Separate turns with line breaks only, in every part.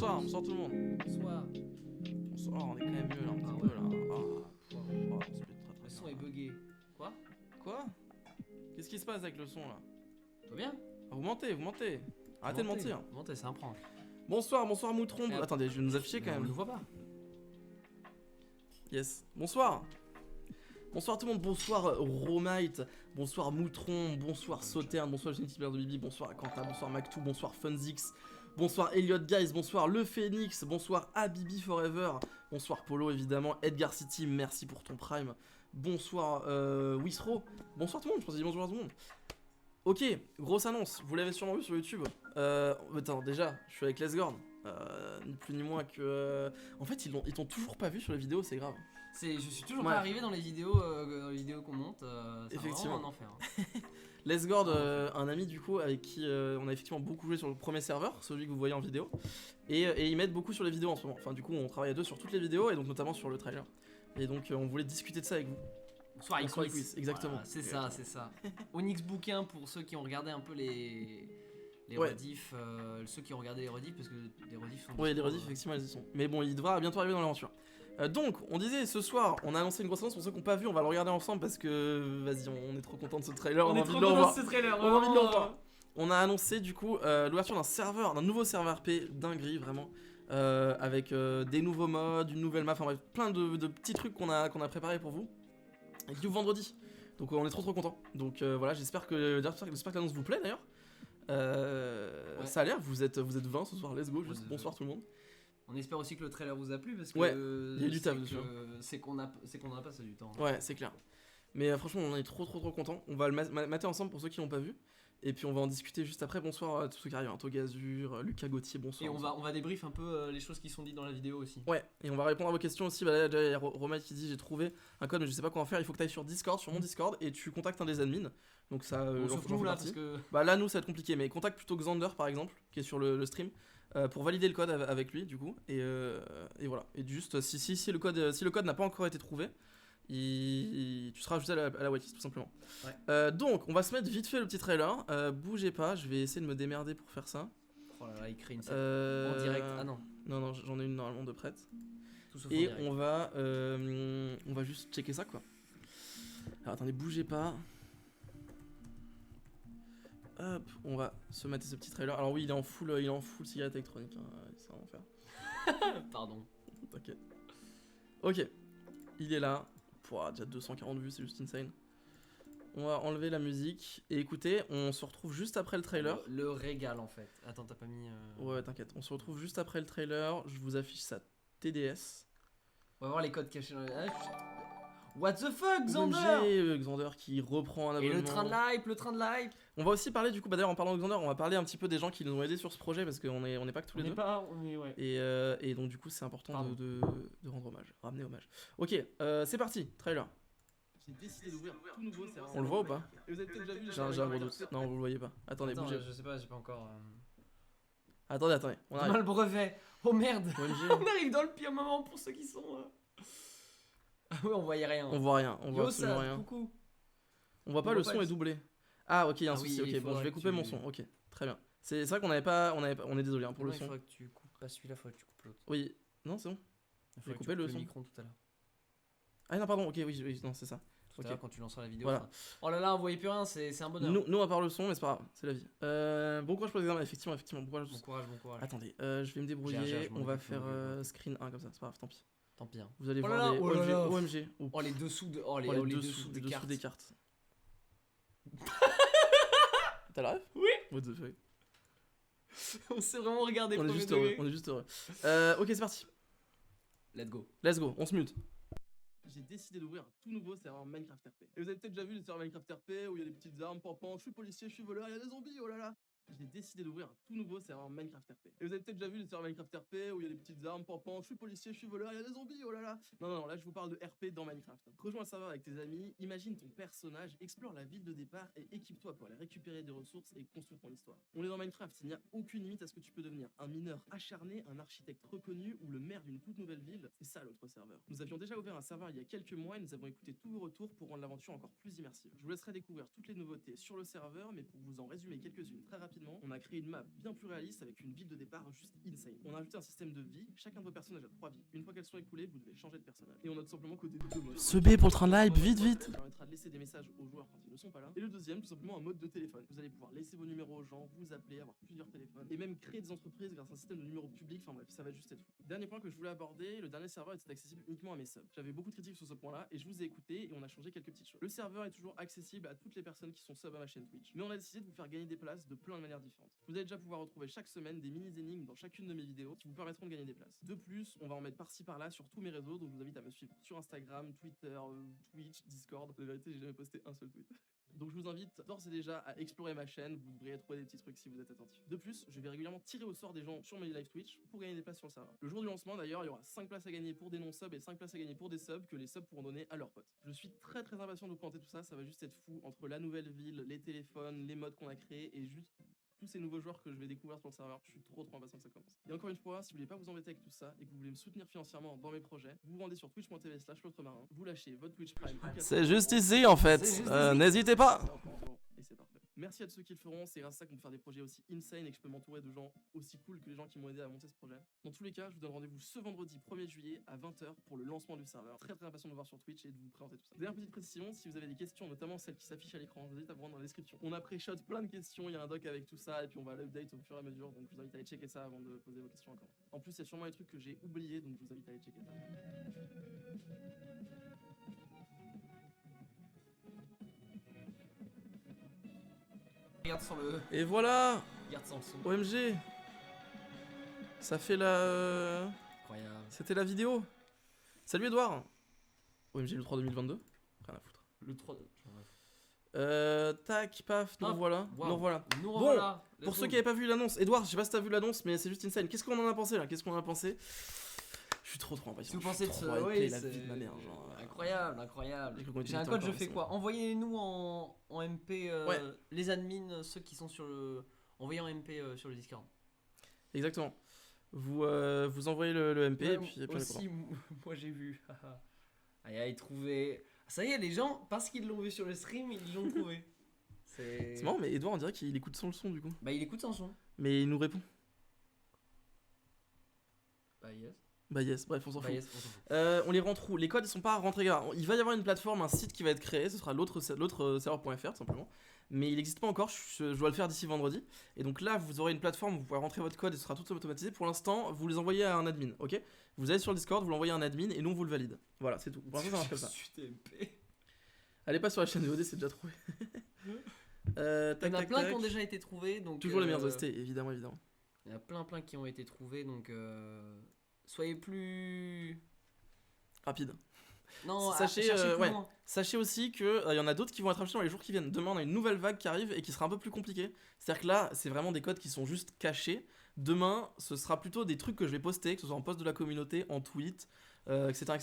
bonsoir tout le monde.
Bonsoir.
Bonsoir, on est quand même mieux là, un petit peu là. On se met très
Le son
bien.
est bugué. Quoi?
Quoi? Qu'est-ce qui se passe avec le son là?
Tout va bien?
Ah, vous mentez. Arrêtez de mentir.
Mentez, c'est un prank.
Bonsoir Moutron.
Eh,
Attendez, je vais nous afficher quand
On
même.
le voit pas.
Yes. Bonsoir tout le monde, bonsoir Romite, bonsoir Moutron, bonsoir Sauterne, bonsoir Genetic de Bibi, bonsoir Quentin, bonsoir Mactou, bonsoir Funzix, bonsoir Elliot Guys, bonsoir Le Phoenix, bonsoir Habibi Forever, bonsoir Polo évidemment, Edgar City, merci pour ton prime, bonsoir Wisro, bonsoir tout le monde, je pense que bonjour à tout le monde. Ok, grosse annonce, vous l'avez sûrement vu sur YouTube. Attends, déjà, je suis avec Lesgorn, ni plus ni moins que... En fait, ils t'ont toujours pas vu sur les vidéos, c'est grave.
Je suis toujours
Ouais.
pas arrivé dans les vidéos qu'on monte. C'est
Effectivement.
vraiment un enfer.
Lesgord, un ami du coup avec qui on a effectivement beaucoup joué sur le premier serveur, celui que vous voyez en vidéo, et ils m'aident beaucoup sur les vidéos en ce moment. Enfin du coup on travaille à deux sur toutes les vidéos et donc notamment sur le trailer. Et donc on voulait discuter de ça avec vous.
Bonsoir
Bonsoir,
Onyx.
exactement.
Voilà, c'est ça, c'est ça. Onyx bouquin pour ceux qui ont regardé un peu les
Ouais.
rediffs, ceux qui ont regardé les rediffs parce que les rediffs sont.
Ouais, les rediffs effectivement elles y sont. Mais bon, il devra bientôt arriver dans l'aventure. Donc, on disait ce soir, on a annoncé une grosse annonce pour ceux qui n'ont pas vu, on va le regarder ensemble parce que, vas-y, on est trop content de ce trailer,
On
a
est
envie
trop
de le
content
revoir.
de ce trailer.
On a envie de le revoir. On a annoncé du coup l'ouverture d'un nouveau serveur RP, dinguerie vraiment, avec des nouveaux modes, une nouvelle map, enfin bref, plein de petits trucs qu'on a préparé pour vous, et qui ouvre vendredi. Donc on est trop contents. Donc voilà, j'espère que l'annonce vous plaît d'ailleurs.
Ouais.
Ça a l'air, vous êtes 20 ce soir, let's go, juste
Ouais,
bonsoir tout le monde.
On espère aussi que le trailer vous a plu parce que
Ouais, il y a du taf dessus.
c'est qu'on a passé du temps.
Ouais, c'est clair. Mais franchement, on est trop contents. On va le mater ensemble pour ceux qui l'ont pas vu. Et puis on va en discuter juste après. Bonsoir à tous ceux qui arrivent. Togazur, Lucas Gauthier, bonsoir.
Et on va débrief un peu les choses qui sont dites dans la vidéo aussi.
Ouais, et on va répondre à vos questions aussi. Bah là, déjà, il y a Romain qui dit j'ai trouvé un code, mais je sais pas comment faire. Il faut que tu ailles sur Discord, sur mon Discord, et tu contactes un des admins. Donc ça,
Sauf nous là, parce que.
Bah là, nous, ça va être compliqué. Mais contacte plutôt Xander par exemple, qui est sur le stream, pour valider le code avec lui, du coup. Et voilà. Et juste, si le code n'a pas encore été trouvé, tu seras ajouté à la waitlist tout simplement.
Ouais.
Donc on va se mettre vite fait le petit trailer. Bougez pas, je vais essayer de me démerder pour faire ça.
Oh là là, il crée une scène en direct. Ah non.
Non, j'en ai une normalement de prête.
Tout sauf en
Et
direct.
on va juste checker ça quoi. Alors attendez, bougez pas. Hop, on va se mettre ce petit trailer. Alors oui, il est en full cigarette électronique. Hein. C'est vraiment faire.
Pardon.
T'inquiète. Ok, il est là. Pouah, déjà 240 vues, c'est juste insane. On va enlever la musique. Et écoutez, on se retrouve juste après le trailer.
Le régal en fait. Attends, t'as pas mis.
Ouais, t'inquiète. On se retrouve juste après le trailer. Je vous affiche ça TDS.
On va voir les codes cachés dans les. What the fuck,
OMG,
Xander!
Xander qui reprend un
Et
abonnement.
le train de hype.
On va aussi parler du coup, bah d'ailleurs en parlant de Xander, on va parler un petit peu des gens qui nous ont aidés sur ce projet parce qu'on n'est pas que tous les deux.
Ouais.
Et donc du coup c'est important
Pardon.
de rendre hommage, ramener hommage. Ok, c'est parti, trailer. J'ai décidé d'ouvrir un tout nouveau serveur. On le voit ou pas? Et vous avez peut-être déjà vu. J'ai un gros doute. Non, vous le voyez pas. Attendez,
Attends,
bougez.
je sais pas, j'ai pas encore.
Attendez. On
On a
arrive.
le brevet. Oh merde.
OMG.
On arrive dans le pire moment pour ceux qui sont. Ah ouais, on voyait rien.
On voit rien, on voit
Yo,
absolument
ça,
rien.
coucou.
On voit pas le son est doublé. Ah ok, il y a un
Ah
souci.
oui, il
Ok, bon, je
faudrait
vais
que
couper
tu-
mon son. Ok, très bien. C'est vrai qu'on on est désolé hein, pour le
Il
son.
faudrait que tu coupes pas celui-là, faudrait que tu coupes l'autre.
Oui, non c'est bon.
Il
J'ai
faudrait que
coupé
tu
le
coupes
son.
micro tout à l'heure.
Ah non pardon. Ok, oui, non c'est ça.
Tout
Ok.
à l'heure quand tu lanceras la vidéo.
Voilà.
ça- Oh là là, on voyait plus rien, c'est un bonheur.
Nous on part le son, mais c'est pas grave, c'est la vie. Bon courage pour l'examen, effectivement, bon courage.
Bon courage, bon courage.
Attendez, je vais me débrouiller,
Gère, je m'en
on va
occupe,
faire
je m'en occupe.
screen 1 comme ça, c'est pas grave, tant pis.
Tant pis. Hein.
Vous allez
Oh
voir
là là,
des
oh là là.
OMG.
Oh les dessous de. Oh les,
Oh,
oh,
les
les
dessous
des cartes.
des cartes. T'as la ref?
Oui.
What the fuck?
On s'est vraiment regardé.
On est
premier
juste heureux,
degré.
on est juste heureux. Ok, c'est parti.
Let's go.
Let's go, on se mute. J'ai décidé d'ouvrir un tout nouveau serveur Minecraft RP. Et vous avez peut-être déjà vu les serveurs Minecraft RP où il y a des petites armes, pampan, je suis policier, je suis voleur, il y a des zombies, oh là là. J'ai décidé d'ouvrir un tout nouveau serveur Minecraft RP. Et vous avez peut-être déjà vu les serveurs Minecraft RP où il y a des petites armes, pampan, je suis policier, je suis voleur, il y a des zombies, oh là là. Non, là je vous parle de RP dans Minecraft. Rejoins le serveur avec tes amis, imagine ton personnage, explore la ville de départ et équipe-toi pour aller récupérer des ressources et construire ton histoire. On est dans Minecraft, il n'y a aucune limite à ce que tu peux devenir. Un mineur acharné, un architecte reconnu ou le maire d'une toute nouvelle ville, c'est ça l'autre serveur. Nous avions déjà ouvert un serveur il y a quelques mois et nous avons écouté tous vos retours pour rendre l'aventure encore plus immersive. Je vous laisserai découvrir toutes les nouveautés sur le serveur, mais pour vous en résumer quelques-unes très rapidement. rapidement, on a créé une map bien plus réaliste avec une ville de départ juste insane. On a ajouté un système de vie, chacun de vos personnages a 3 vies. Une fois qu'elles sont écoulées, vous devez changer de personnage. Et on a tout simplement codé 2 modes.
Ce B pour le train de live, vite, vite.
Ça permettra de laisser des messages aux joueurs quand ils ne sont pas là. Et le deuxième, tout simplement un mode de téléphone. Vous allez pouvoir laisser vos numéros aux gens, vous appeler, avoir plusieurs téléphones, et même créer des entreprises grâce à un système de numéros publics. Enfin bref, ça va juste être fou. Dernier point que je voulais aborder, le dernier serveur était accessible uniquement à mes subs. J'avais beaucoup de critiques sur ce point-là et je vous ai écouté et on a changé quelques petites choses. Le serveur est toujours accessible à toutes les personnes qui sont sub à ma chaîne Twitch, mais on a décidé de vous faire gagner des places de plein de manières différentes. Vous allez déjà pouvoir retrouver chaque semaine des mini-énigmes dans chacune de mes vidéos qui vous permettront de gagner des places. De plus, on va en mettre par-ci par-là sur tous mes réseaux, donc je vous invite à me suivre sur Instagram, Twitter, Twitch, Discord. La vérité, j'ai jamais posté un seul tweet. Donc je vous invite d'ores et déjà à explorer ma chaîne, vous devriez trouver des petits trucs si vous êtes attentif. De plus, je vais régulièrement tirer au sort des gens sur mes live Twitch pour gagner des places sur le serveur. Le jour du lancement d'ailleurs, il y aura 5 places à gagner pour des non-subs et 5 places à gagner pour des subs que les subs pourront donner à leurs potes. Je suis très impatient de vous présenter tout ça, ça va juste être fou entre la nouvelle ville, les téléphones, les modes qu'on a créés et juste tous ces nouveaux joueurs que je vais découvrir sur le serveur. Je suis trop impatient que ça commence. Et encore une fois, si vous voulez pas vous embêter avec tout ça et que vous voulez me soutenir financièrement dans mes projets, vous vous rendez sur twitch.tv/l'autremarin, vous lâchez votre Twitch Prime.
C'est juste ici en fait. N'hésitez pas.
Et c'est parfait. Merci à tous ceux qui le feront, c'est grâce à ça qu'on peut faire des projets aussi insane et que je peux m'entourer de gens aussi cool que les gens qui m'ont aidé à monter ce projet. Dans tous les cas, je vous donne rendez-vous ce vendredi 1er juillet à 20h pour le lancement du serveur. Très impatient de vous voir sur Twitch et de vous présenter tout ça. Dernière petite précision, si vous avez des questions, notamment celles qui s'affichent à l'écran, je vous invite à vous rendre dans la description. On a pré-shot plein de questions, il y a un doc avec tout ça et puis on va l'update au fur et à mesure, donc je vous invite à aller checker ça avant de poser vos questions encore. En plus, il y a sûrement des trucs que j'ai oubliés, donc je vous invite à aller checker ça.
Regarde sans le.
Et voilà.
Regarde sans le son.
OMG. Ça fait la...
Incroyable.
C'était la vidéo. Salut Edouard. OMG le 3 2022. Rien à foutre.
Le 3.
Tac, paf, nous
Hop,
revoilà.
wow.
Nous revoilà.
Nous
Bon,
revoilà.
Pour ceux qui n'avaient pas vu l'annonce, Edouard, je sais pas si t'as vu l'annonce, mais c'est juste insane. Qu'est-ce qu'on en a pensé là? Qu'est-ce qu'on en a pensé? Je suis trop impatient.
Si vous
Je suis
pensez de
trop
ce.
hypé,
Oui,
la
c'est.
vie de ma mère. Genre,
Incroyable, incroyable.
J'ai cru qu'on
J'ai un
était
code,
encore,
je fais
c'est
quoi? Envoyez-nous en MP
Ouais.
les admins, ceux qui sont sur le. Envoyez en MP sur le Discord.
Exactement. Vous envoyez le MP et
Ouais,
puis on est
aussi, moi j'ai vu. Aïe, trouvé. Ça y est, les gens, parce qu'ils l'ont vu sur le stream, ils l'ont trouvé.
C'est marrant, mais Edouard, on dirait qu'il écoute sans le son du coup.
Bah, il écoute sans son.
Mais il nous répond.
Bah, yes.
Bah yes, bref, on s'en
Bah,
fout.
yes, on s'en fout.
On les rentre où? Les codes ils sont pas rentrés gars. Il va y avoir une plateforme, un site qui va être créé, ce sera l'autre serveur.fr tout simplement. Mais il n'existe pas encore, je dois le faire d'ici vendredi. Et donc là, vous aurez une plateforme où vous pourrez rentrer votre code et ce sera tout automatisé. Pour l'instant, vous les envoyez à un admin, ok? Vous allez sur le Discord, vous l'envoyez à un admin et nous on vous le valide. Voilà, c'est tout. Pour l'instant, ça marche comme ça. Allez pas sur la chaîne de VOD, c'est déjà trouvé.
Il y en a plein qui ont déjà été trouvés. Donc,
toujours les meilleurs OST, évidemment.
Il y en a plein qui ont été trouvés, donc soyez plus
rapide.
Non,
sachez,
cherchez plus
ouais.
loin.
Sachez aussi qu'il y en a d'autres qui vont être achetés dans les jours qui viennent. Demain, on a une nouvelle vague qui arrive et qui sera un peu plus compliquée. C'est-à-dire que là, c'est vraiment des codes qui sont juste cachés. Demain, ce sera plutôt des trucs que je vais poster, que ce soit en post de la communauté, en tweet, etc.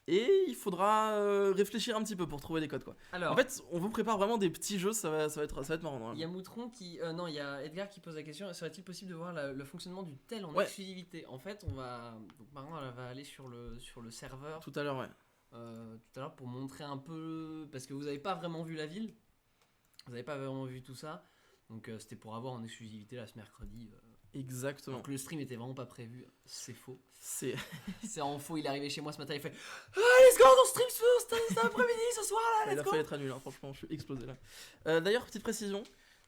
Et il faudra réfléchir un petit peu pour trouver les codes, quoi.
Alors,
en fait, on vous prépare vraiment des petits jeux, ça va être marrant.
il y a Moutron qui. Non, il y a Edgar qui pose la question, serait-il possible de voir le fonctionnement du tel en
Ouais.
exclusivité? En fait, on va. Donc, Marwan, elle va aller sur le serveur
Tout à l'heure, ouais.
tout à l'heure pour montrer un peu. Parce que vous n'avez pas vraiment vu la ville. Vous n'avez pas vraiment vu tout ça. Donc, c'était pour avoir en exclusivité là ce mercredi.
Exactement.
Donc, le stream était vraiment pas prévu. C'est faux.
C'est
C'est en faux. Il est arrivé chez moi ce matin. Il fait let's go, on stream cet après-midi, ce soir là,
il
let's
a
go.
failli être annulé, hein, franchement, je suis explosé là. D'ailleurs, petite précision,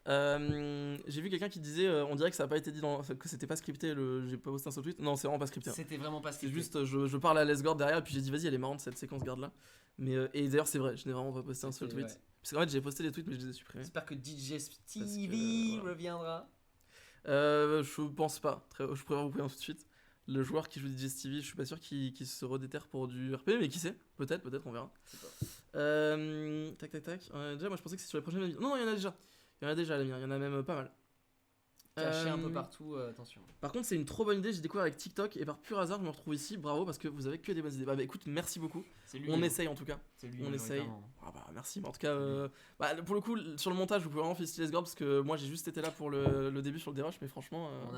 j'ai vu quelqu'un qui disait on dirait que ça n'a pas été dit que c'était pas scripté, j'ai pas posté un seul tweet. Non, c'est vraiment pas scripté. Hein.
C'était vraiment pas
C'est
scripté.
juste, je parle à Lesgord derrière, et puis j'ai dit vas-y, elle est marrante cette séquence garde là. Mais, et d'ailleurs, c'est vrai, je n'ai vraiment pas posté un seul
C'était-
tweet.
ouais.
Parce qu'en fait, j'ai posté des tweets, mais je les ai supprimés.
J'espère que DJ Stevie
que, voilà.
reviendra.
Je pense pas, je préfère vous prévenir tout de suite. Le joueur qui joue DJ Stevie, je suis pas sûr qu'il se redéterre pour du RP, mais qui sait, peut-être, on verra. Tac. Déjà, moi je pensais que c'est sur les prochaines vidéos. Non, il y en a déjà. Il y en a déjà, les miens, il y en a même pas mal.
Caché un peu partout, attention.
Par contre, c'est une trop bonne idée, j'ai découvert avec TikTok et par pur hasard, je me retrouve ici. Bravo parce que vous avez que des bonnes idées. Bah écoute, merci beaucoup.
C'est lui.
On essaye en tout cas.
C'est lui,
on essaye.
majoritairement.
Ah bah merci, mais en tout cas, pour le coup, sur le montage, vous pouvez vraiment féliciter Lesgord parce que moi j'ai juste été là pour le début sur le dérush, mais franchement.
On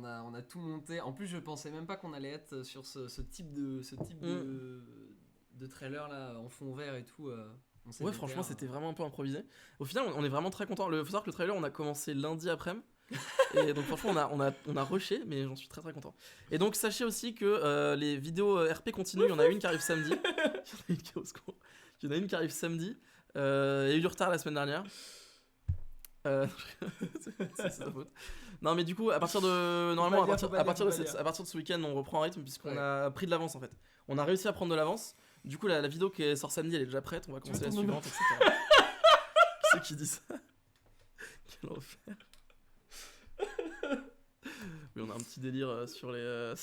a tout monté. En plus, je pensais même pas qu'on allait être sur ce type de trailer là en fond vert et tout.
Ouais, franchement, c'était vraiment un peu improvisé. Au final, on est vraiment très content. Faut savoir que le trailer, on a commencé lundi après-midi. Et donc, franchement, on a rushé, mais j'en suis très très content. Et donc, sachez aussi que les vidéos RP continuent. Il y en a une qui arrive samedi. Il y en a une qui arrive samedi. Il y a eu du retard la semaine dernière. C'est sa faute. Non, mais du coup, à partir de. Normalement, à partir de ce week-end, on reprend un rythme puisqu'on a pris de l'avance en fait. On a réussi à prendre de l'avance. Du coup, la vidéo qui sort samedi, elle est déjà prête. On va commencer la suivante, etc. Qui c'est qui dit ça? Quel enfer. Oui, on a un petit délire sur les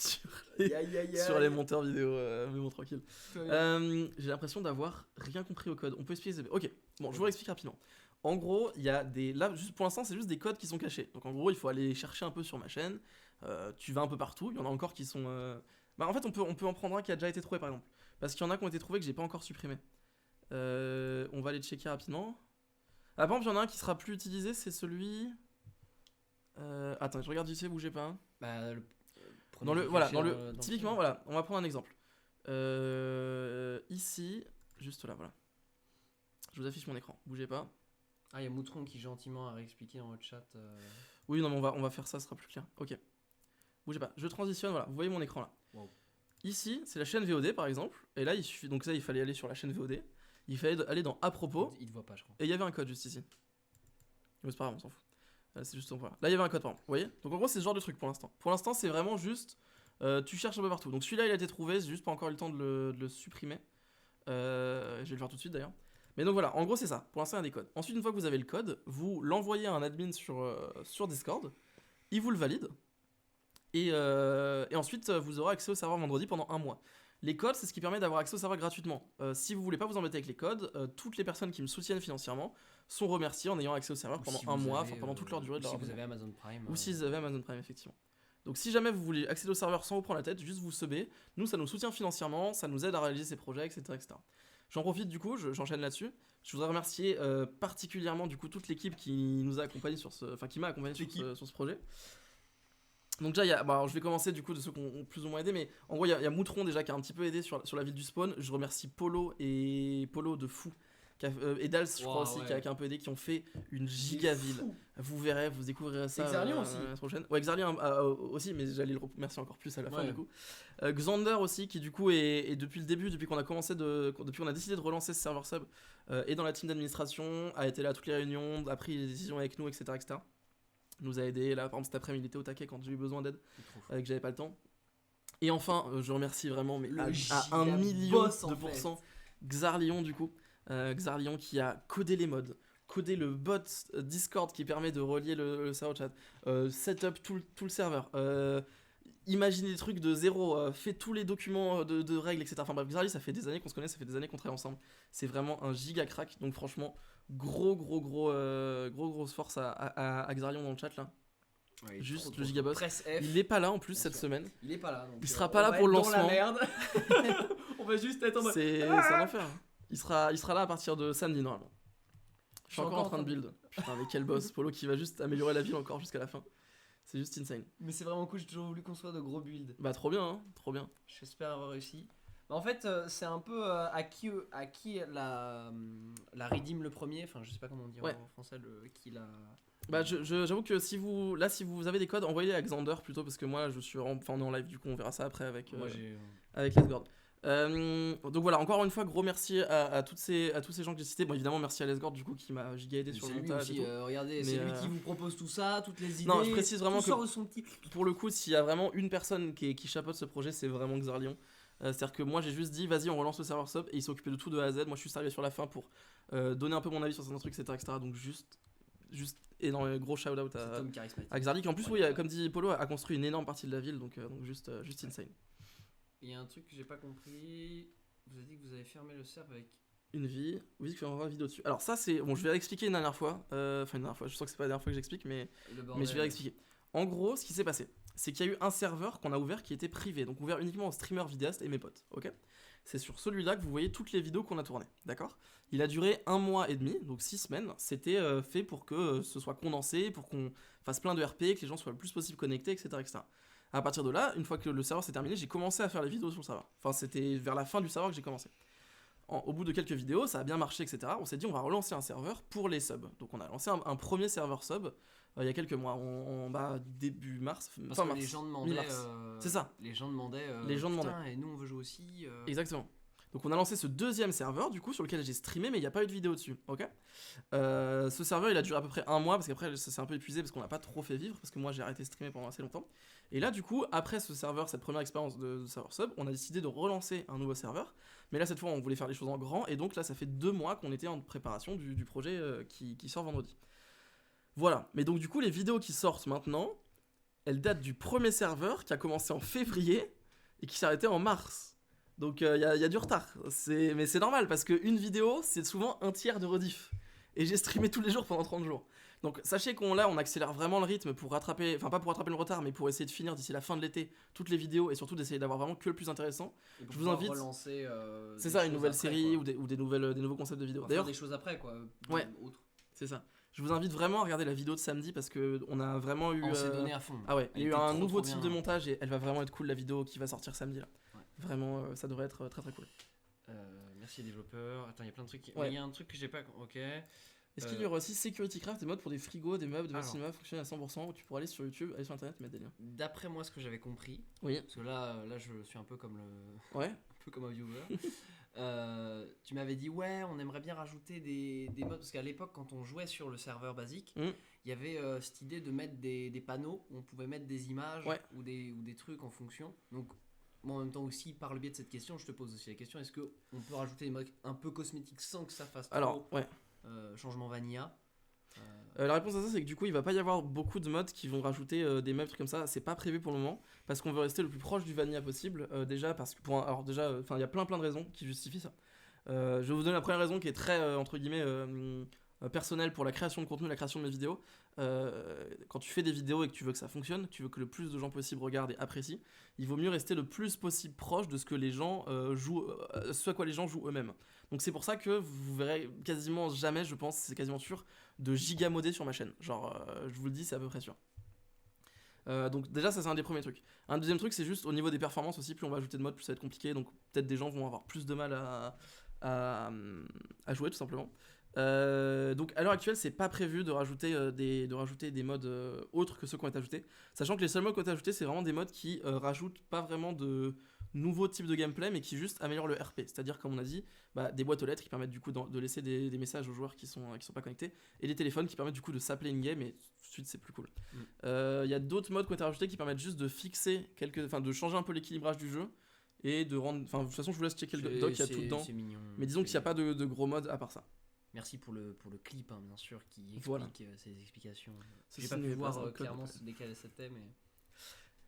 monteurs vidéo. Mais bon, tranquille. J'ai l'impression d'avoir rien compris au code. On peut expliquer. Ok, bon, je vous l'explique rapidement. En gros, il y a des. Là, juste pour l'instant, c'est juste des codes qui sont cachés. Donc en gros, il faut aller chercher un peu sur ma chaîne. Tu vas un peu partout. Il y en a encore qui sont. Bah, en fait, on peut en prendre un qui a déjà été trouvé par exemple. Parce qu'il y en a qui ont été trouvés que j'ai pas encore supprimé. On va aller checker rapidement. Ah, par exemple, il y en a un qui sera plus utilisé, c'est celui. Attends, je regarde ici, bougez pas.
Bah,
typiquement, voilà, on va prendre un exemple. Ici, juste là, voilà. Je vous affiche mon écran, bougez pas.
Ah, il y a Moutron qui gentiment a réexpliqué dans votre chat.
Oui, non, mais on va faire ça, ce sera plus clair. Ok. Bougez pas, je transitionne, voilà, vous voyez mon écran là.
Wow.
Ici, c'est la chaîne VOD par exemple. Et là, il suffit. Donc, ça, il fallait aller sur la chaîne VOD. Il fallait aller dans à propos.
Il te voit pas, je crois.
Et il y avait un code juste ici. Mais c'est pas grave, on s'en fout. C'est juste voilà. Là, il y avait un code par exemple. Vous voyez? Donc, en gros, c'est ce genre de truc pour l'instant. Pour l'instant, c'est vraiment juste. Tu cherches un peu partout. Donc, celui-là, il a été trouvé. C'est juste pas encore eu le temps de le supprimer. Je vais le faire tout de suite d'ailleurs. Mais donc voilà, en gros, c'est ça. Pour l'instant, il y a des codes. Ensuite, une fois que vous avez le code, vous l'envoyez à un admin sur Discord. Il vous le valide. Et ensuite, vous aurez accès au serveur vendredi pendant 1 mois. Les codes, c'est ce qui permet d'avoir accès au serveur gratuitement. Si vous voulez pas vous embêter avec les codes, toutes les personnes qui me soutiennent financièrement sont remerciées en ayant accès au serveur pendant 1 mois, enfin pendant toute leur durée de leur
abonnement. Si vous avez Amazon Prime.
Ou si vous avez Amazon Prime, effectivement. Donc si jamais vous voulez accéder au serveur sans vous prendre la tête, juste vous subez. Nous, ça nous soutient financièrement, ça nous aide à réaliser ces projets, etc. etc. J'en profite du coup, j'enchaîne là-dessus. Je voudrais remercier particulièrement du coup toute l'équipe qui nous a accompagnés qui m'a accompagné sur ce projet. Donc déjà, je vais commencer du coup de ceux qui ont plus ou moins aidé, mais en gros, il y a Moutron déjà qui a un petit peu aidé sur la ville du spawn. Je remercie Polo de fou. Et Dals, je crois aussi, qui a un peu aidé, qui ont fait une giga ville. Vous verrez, vous découvrirez ça
Exarlion aussi.
la prochaine. Ouais, Exarlion aussi, mais j'allais le remercier encore plus à la fin du coup. Xander aussi, qui du coup est depuis le début, depuis qu'on a décidé de relancer ce serveur sub, est dans la team d'administration, a été là à toutes les réunions, a pris les décisions avec nous, etc. etc. Nous a aidé. Là, par exemple, cet après-midi, il était au taquet quand j'ai eu besoin d'aide, que j'avais pas le temps. Et enfin, je remercie vraiment, mais à 1 million de pourcents, Xarlion du coup. Xarlion qui a codé les mods, codé le bot Discord qui permet de relier le serveur chat, setup tout le serveur, imaginer des trucs de zéro, fait tous les documents de règles, etc. Enfin bref, Xarlion, ça fait des années qu'on se connaît, ça fait des années qu'on travaille ensemble. C'est vraiment un giga crack, donc franchement, grosse force à Xarlion dans le chat là.
Ouais,
juste le gigaboss. Il est pas là en plus cette semaine.
Il est pas là. Donc
il sera pas là pour le lancement.
Dans la merde. On va juste être en mode.
C'est un enfer. Il sera là à partir de samedi normalement. Je suis encore en train de build. Putain, mais quel boss. Polo qui va juste améliorer la ville encore jusqu'à la fin. C'est juste insane.
Mais c'est vraiment cool, j'ai toujours voulu qu'on soit de gros builds.
Bah trop bien, hein, trop bien.
J'espère avoir réussi. Bah, en fait, c'est un peu à qui la redeem le premier, enfin je sais pas comment on dit en français, qui la...
Bah j'avoue que si vous avez des codes, envoyez-les à Xander plutôt, parce que moi je suis on est en live, du coup on verra ça après avec Lesgord. Donc voilà, encore une fois, gros merci à tous ces gens que j'ai cités. Bon, évidemment, merci à Lesgord du coup qui m'a giga aidé sur le montage.
Aussi, regardez, c'est lui qui vous propose tout ça, toutes les idées.
Non, je précise vraiment que
sort de son petit...
pour le coup, s'il y a vraiment une personne qui chapeaute ce projet, c'est vraiment Xarlion. C'est-à-dire que moi j'ai juste dit vas-y, on relance le serveur sub, et il s'est occupé de tout de A à Z. Moi je suis arrivé sur la fin pour donner un peu mon avis sur certains trucs, etc. Donc juste énorme, gros shout out à Xarli qui en plus, comme dit Polo, a construit une énorme partie de la ville, donc juste insane.
Il y a un truc que j'ai pas compris. Vous avez dit que vous avez fermé le serve avec
une vie. Vous dites que je vais envoyer une vidéo dessus. Alors ça c'est bon, je vais expliquer une dernière fois. Enfin une dernière fois. Je sens que c'est pas la dernière fois que j'explique, mais je vais expliquer. En gros, ce qui s'est passé, c'est qu'il y a eu un serveur qu'on a ouvert qui était privé, donc ouvert uniquement aux streamers, vidéastes et mes potes. Ok. C'est sur celui-là que vous voyez toutes les vidéos qu'on a tournées. D'accord. Il a duré 1 mois et demi, donc 6 semaines. C'était fait pour que ce soit condensé, pour qu'on fasse plein de RP, que les gens soient le plus possible connectés, etc., etc. À partir de là, une fois que le serveur s'est terminé, j'ai commencé à faire les vidéos sur le serveur. Enfin, c'était vers la fin du serveur que j'ai commencé. au bout de quelques vidéos, ça a bien marché, etc. On s'est dit on va relancer un serveur pour les subs. Donc on a lancé un premier serveur sub il y a quelques mois, début mars,
Parce
fin
que
mars,
les gens demandaient.
mi-mars. C'est ça.
Les gens demandaient.
Les gens
putain,
demandaient.
et nous on veut jouer aussi.
Exactement. Donc on a lancé ce deuxième serveur du coup sur lequel j'ai streamé mais il n'y a pas eu de vidéo dessus, ok. Ce serveur il a duré à peu près un mois parce qu'après ça s'est un peu épuisé parce qu'on n'a pas trop fait vivre parce que moi j'ai arrêté de streamer pendant assez longtemps. Et là du coup après ce serveur, cette première expérience de serveur sub, on a décidé de relancer un nouveau serveur. Mais là cette fois on voulait faire les choses en grand et donc là ça fait 2 mois qu'on était en préparation du projet qui sort vendredi. Voilà, mais donc du coup les vidéos qui sortent maintenant, elles datent du premier serveur qui a commencé en février et qui s'est arrêté en mars. Donc il y a du retard, mais c'est normal parce qu'une vidéo c'est souvent un tiers de rediff. Et j'ai streamé tous les jours pendant 30 jours. Donc sachez qu'on accélère vraiment le rythme pour rattraper, enfin pas pour rattraper le retard, mais pour essayer de finir d'ici la fin de l'été toutes les vidéos et surtout d'essayer d'avoir vraiment que le plus intéressant. Je vous invite.
Relancer,
c'est ça, une nouvelle série ou des nouveaux concepts de vidéos.
D'ailleurs, des choses après quoi.
Ouais.
Autres.
C'est ça. Je vous invite vraiment à regarder la vidéo de samedi parce que on a vraiment eu.
On s'est donné à fond.
Ah ouais, il y a eu un nouveau type de
bien.
montage et elle va vraiment être cool la vidéo qui va sortir samedi là.
Ouais.
Vraiment, ça devrait être très très cool.
Merci les développeurs. Attends, il y a plein de trucs.
Ouais.
Il y a un truc que j'ai pas. Ok.
Est-ce qu'il y aura aussi Security Craft, des modes pour des frigos, des meubles, des cinéma fonctionnent à 100% où tu pourras aller sur YouTube, aller sur internet, mettre des liens.
D'après moi, ce que j'avais compris.
Oui.
Parce que là, je suis un peu comme le.
Ouais.
Un peu comme un viewer. Tu m'avais dit ouais, on aimerait bien rajouter des modes parce qu'à l'époque, quand on jouait sur le serveur basique, il y avait cette idée de mettre des panneaux où on pouvait mettre des images ou des trucs en fonction. Donc moi, en même temps aussi, par le biais de cette question, je te pose aussi la question, est-ce qu'on peut rajouter des modes un peu cosmétiques sans que ça fasse trop changement vanilla?
La réponse à ça c'est que du coup il va pas y avoir beaucoup de mods qui vont rajouter des meubles trucs comme ça, c'est pas prévu pour le moment parce qu'on veut rester le plus proche du vanilla possible déjà parce que il y a plein de raisons qui justifient ça. Je vais vous donner la première raison qui est très entre guillemets personnelle pour la création de contenu, la création de mes vidéos. Quand tu fais des vidéos et que tu veux que ça fonctionne, tu veux que le plus de gens possible regardent et apprécient, il vaut mieux rester le plus possible proche de ce que les gens jouent, ce à quoi les gens jouent eux-mêmes. Donc c'est pour ça que vous verrez quasiment jamais, je pense, c'est quasiment sûr, de gigamodés sur ma chaîne. Genre, je vous le dis, c'est à peu près sûr. Donc déjà ça c'est un des premiers trucs. Un deuxième truc c'est juste au niveau des performances aussi, plus on va ajouter de modes, plus ça va être compliqué, donc peut-être des gens vont avoir plus de mal à jouer tout simplement. Donc à l'heure actuelle c'est pas prévu de rajouter des modes autres que ceux qui ont été ajoutés, sachant que les seuls modes qui ont été ajoutés c'est vraiment des modes qui rajoutent pas vraiment de nouveaux types de gameplay mais qui juste améliorent le RP, c'est-à-dire comme on a dit des boîtes aux lettres qui permettent du coup de laisser des messages aux joueurs qui sont pas connectés et des téléphones qui permettent du coup de s'appeler in-game et tout de suite c'est plus cool. Il y a d'autres modes qui ont été rajoutés qui permettent juste de fixer de changer un peu l'équilibrage du jeu et de rendre, de toute façon je vous laisse checker le doc, il y a tout dedans,
mignon,
mais disons qu'il n'y a pas de gros modes à part ça.
Merci pour le clip, hein, bien sûr, qui explique ces explications.
J'ai
pas pu voir clairement lesquels c'était, mais...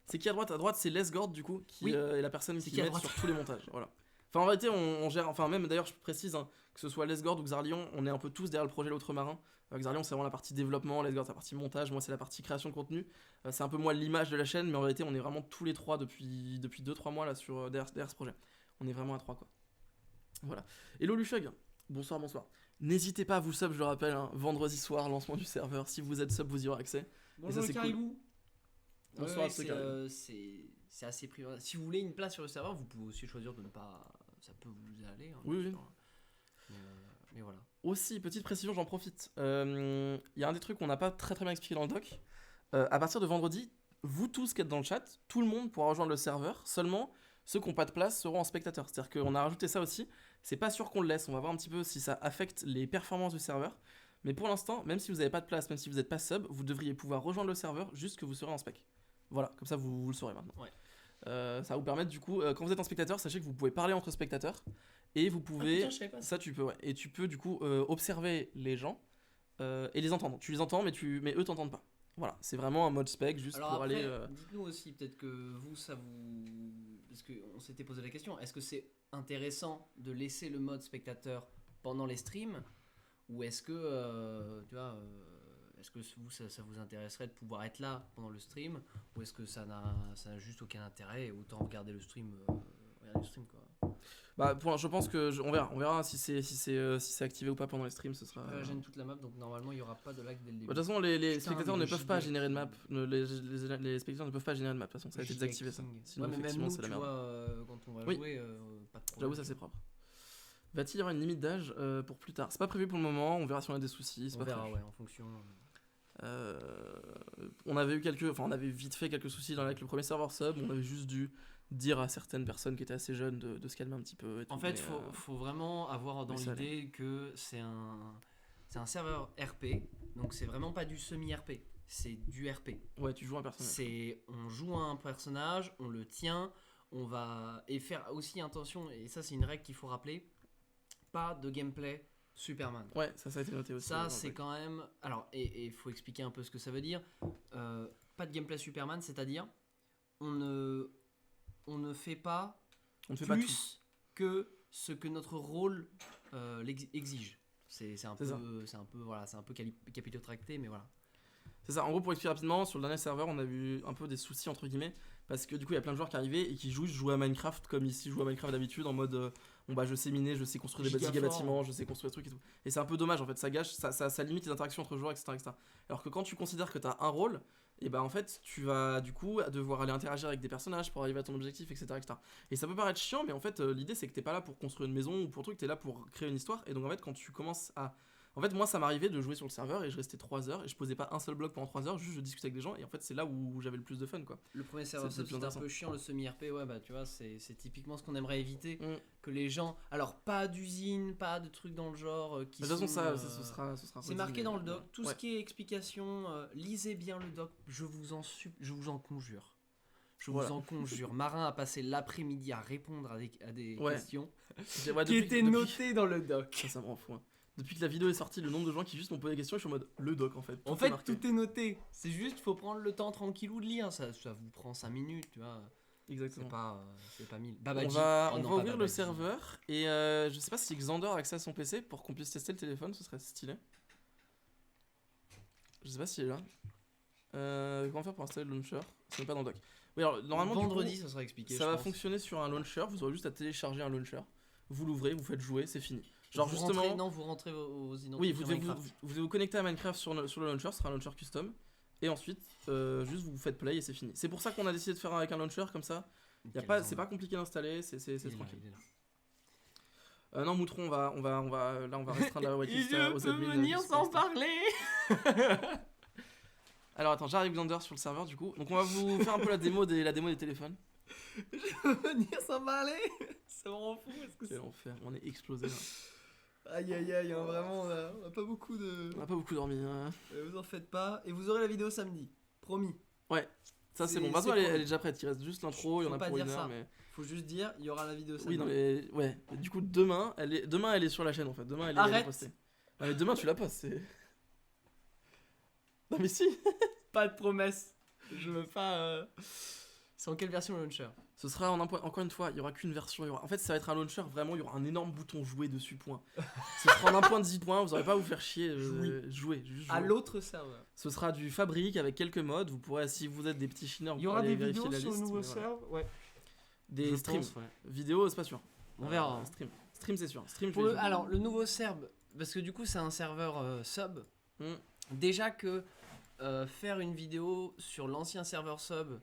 C'est qui à droite, c'est Lesgord du coup, qui est la personne qui met sur tous les montages. Voilà. Enfin en réalité on gère, enfin même d'ailleurs je précise, que ce soit Lesgord ou Xarlion, on est un peu tous derrière le projet l'Outre-Marin. Xarlion c'est vraiment la partie développement, Lesgord c'est la partie montage, moi c'est la partie création de contenu. C'est un peu moi l'image de la chaîne, mais en réalité on est vraiment tous les trois depuis 2-3 mois là derrière ce projet. On est vraiment à 3 quoi. Voilà. Hello Luchug, bonsoir. N'hésitez pas à vous sub, je le rappelle, vendredi soir, lancement du serveur. Si vous êtes sub, vous y aurez accès.
Bonjour
et ça, c'est
Caribou.
Cool. Bonsoir,
c'est assez privé. Si vous voulez une place sur le serveur, vous pouvez aussi choisir de ne pas. Ça peut vous aller.
Oui.
Mais voilà.
Aussi, petite précision, j'en profite. Il y a un des trucs qu'on n'a pas très bien expliqué dans le doc. À partir de vendredi, vous tous qui êtes dans le chat, tout le monde pourra rejoindre le serveur. Seulement, ceux qui n'ont pas de place seront en spectateur. C'est-à-dire qu'on a rajouté ça aussi. C'est pas sûr qu'on le laisse, on va voir un petit peu si ça affecte les performances du serveur. Mais pour l'instant, même si vous n'avez pas de place, même si vous n'êtes pas sub, vous devriez pouvoir rejoindre le serveur juste que vous serez en spec. Voilà, comme ça vous le saurez maintenant.
Ouais.
Ça va vous permettre du coup, quand vous êtes en spectateur, sachez que vous pouvez parler entre spectateurs et vous pouvez...
putain, je savais pas
ça tu peux, ouais. Et tu peux du coup observer les gens et les entendre. Tu les entends mais eux t'entendent pas. Voilà, c'est vraiment un mode spec juste
alors
pour
après,
aller...
dites-nous aussi, peut-être que vous, ça vous... Parce qu'on s'était posé la question, est-ce que c'est intéressant de laisser le mode spectateur pendant les streams? Ou est-ce que, est-ce que vous, ça vous intéresserait de pouvoir être là pendant le stream? Ou est-ce que ça n'a juste aucun intérêt et autant regarder le stream, quoi.
Je pense que on verra si c'est activé ou pas pendant les streams, ce sera...
Ça gêne toute la map, donc normalement il n'y aura pas de lag dès le début.
De toute façon, les spectateurs
mais
ne peuvent pas générer de map. Les spectateurs ne peuvent pas générer de map. De toute façon, ça a été désactivé ça. Sinon,
ouais, mais même
effectivement,
nous,
c'est la
tu
merde.
vois, quand on va
Oui.
jouer, pas de problème.
J'avoue, ça c'est propre. Va-t-il y avoir une limite d'âge pour plus tard? C'est pas prévu pour le moment, on verra si on a des soucis. C'est
On
pas
verra,
prévu.
ouais, en fonction.
On avait vite fait quelques soucis avec le premier serveur sub. On avait juste dû dire à certaines personnes qui étaient assez jeunes de se calmer un petit peu. Et tout,
En fait,
mais,
faut vraiment avoir dans
mais ça
l'idée que c'est un serveur RP, donc c'est vraiment pas du semi-RP, c'est du RP.
ouais, tu joues un personnage.
On joue un personnage, on le tient, et faire aussi attention, et ça c'est une règle qu'il faut rappeler, pas de gameplay Superman.
Ouais, ça a été noté aussi.
Ça, c'est quand même. Alors, et il faut expliquer un peu ce que ça veut dire. Pas de gameplay Superman, c'est-à-dire, on ne fait pas
On ne fait pas tout.
plus que ce que notre rôle exige. C'est un peu capillotracté, mais voilà.
C'est ça, en gros pour expliquer rapidement, sur le dernier serveur on a eu un peu des soucis entre guillemets, parce que du coup il y a plein de joueurs qui arrivaient et qui jouent à Minecraft comme ici jouent à Minecraft d'habitude en mode bon bah je sais miner, je sais construire des
Gigafort.
bâtiments, je sais construire des trucs et tout. Et c'est un peu dommage en fait, ça gâche, ça limite les interactions entre joueurs etc., etc. Alors que quand tu considères que tu as un rôle, et bah en fait tu vas du coup devoir aller interagir avec des personnages pour arriver à ton objectif etc., etc. Et ça peut paraître chiant mais en fait l'idée c'est que t'es pas là pour construire une maison ou pour truc, t'es là pour créer une histoire. Et donc en fait quand tu commences à... En fait, moi, ça m'arrivait de jouer sur le serveur et je restais 3 heures et je posais pas un seul bloc pendant 3 heures, juste je discutais avec des gens et en fait, c'est là où j'avais le plus de fun quoi.
Le premier serveur
C'est
sub,
plus
c'était un
intéressant.
peu chiant, le semi-RP, ouais, bah tu vois, c'est typiquement ce qu'on aimerait éviter.
Mm.
Que les gens. Alors, pas d'usine, pas de trucs dans le genre qui
De toute façon,
sont,
ce sera
c'est marqué dans le doc. Tout
ouais.
ce qui est explication, lisez bien le doc, je vous en conjure. Je
Voilà.
vous en conjure. Marin a passé l'après-midi à répondre à des
Ouais.
questions
Ouais,
qui étaient notées dans le doc.
Ça me rend fou. Hein. Depuis que la vidéo est sortie, le nombre de gens qui juste m'ont posé des questions, je suis en mode le doc en fait.
En
est
fait,
marqué.
tout est noté. C'est juste, faut prendre le temps tranquillou de lire. Ça vous prend 5 minutes, tu vois.
Exactement.
C'est pas 1000.
On
Babadji.
va,
Oh
on
non,
va
pas
ouvrir le
Babadji.
serveur et je sais pas si Xander a accès à son PC pour qu'on puisse tester le téléphone, ce serait stylé. Je sais pas s'il est là. Comment faire pour installer le launcher? Ce n'est pas dans le doc. Oui, alors normalement,
Vendredi,
du coup,
ça sera expliqué.
ça
je
va
pense.
fonctionner sur un launcher. Vous aurez juste à télécharger un launcher. Vous l'ouvrez, vous faites jouer, c'est fini. Genre
Vous
justement.
vous rentrez vos identifiants
Oui, vous devez
Minecraft.
vous devez vous connecter à Minecraft sur le launcher, ce sera un launcher custom. Et ensuite, juste vous faites play et c'est fini. C'est pour ça qu'on a décidé de faire avec un launcher comme ça. C'est pas compliqué d'installer, c'est tranquille. Non, Moutron, on va restreindre la waitlist aux admins.
parler.
Alors attends, j'arrive Xander sur le serveur du coup. Donc on va vous faire un peu la démo des téléphones.
Je peux venir sans parler. Ça me rend fou.
Quel enfer, on est explosé là.
Aïe aïe aïe, hein, vraiment, on a pas beaucoup de.
On a pas beaucoup dormi. Hein.
Vous en faites pas. Et vous aurez la vidéo samedi. Promis.
Ça c'est
C'est-
bon. Maintenant
c'est
elle
promis.
est déjà prête. Il reste juste l'intro, il y en
Faut
a
pas
pour
dire
1 heure.
ça.
Mais...
Faut juste dire, il y aura la vidéo samedi.
Oui, non mais ouais. Du coup demain elle est sur la chaîne en fait. Demain elle est
Arrête.
postée. Non mais demain tu la postes. Non mais si.
Pas de promesse. Je veux pas. C'est en quelle version le launcher?
Ce sera encore une fois, il y aura qu'une version. En fait, ça va être un launcher, vraiment, il y aura un énorme bouton jouer dessus, point. Ce sera en 1.10 points, vous n'aurez pas à vous faire chier. Jouer, juste
À
jouer.
l'autre serveur.
Ce sera du fabrique avec quelques modes. Vous pourrez, si vous êtes des petits chineurs,
Il y
vous
aura
pourrez
des
aller
vidéos
vérifier la
sur le
liste.
nouveau
mais voilà.
serveur. Ouais.
Des
Je
streams.
pense, ouais.
Vidéo, c'est pas sûr.
On verra.
Stream. Stream, c'est sûr. Stream,
Pour
je vais
le, alors, le nouveau serve, parce que du coup, c'est un serveur sub.
Mm.
Déjà que faire une vidéo sur l'ancien serveur sub,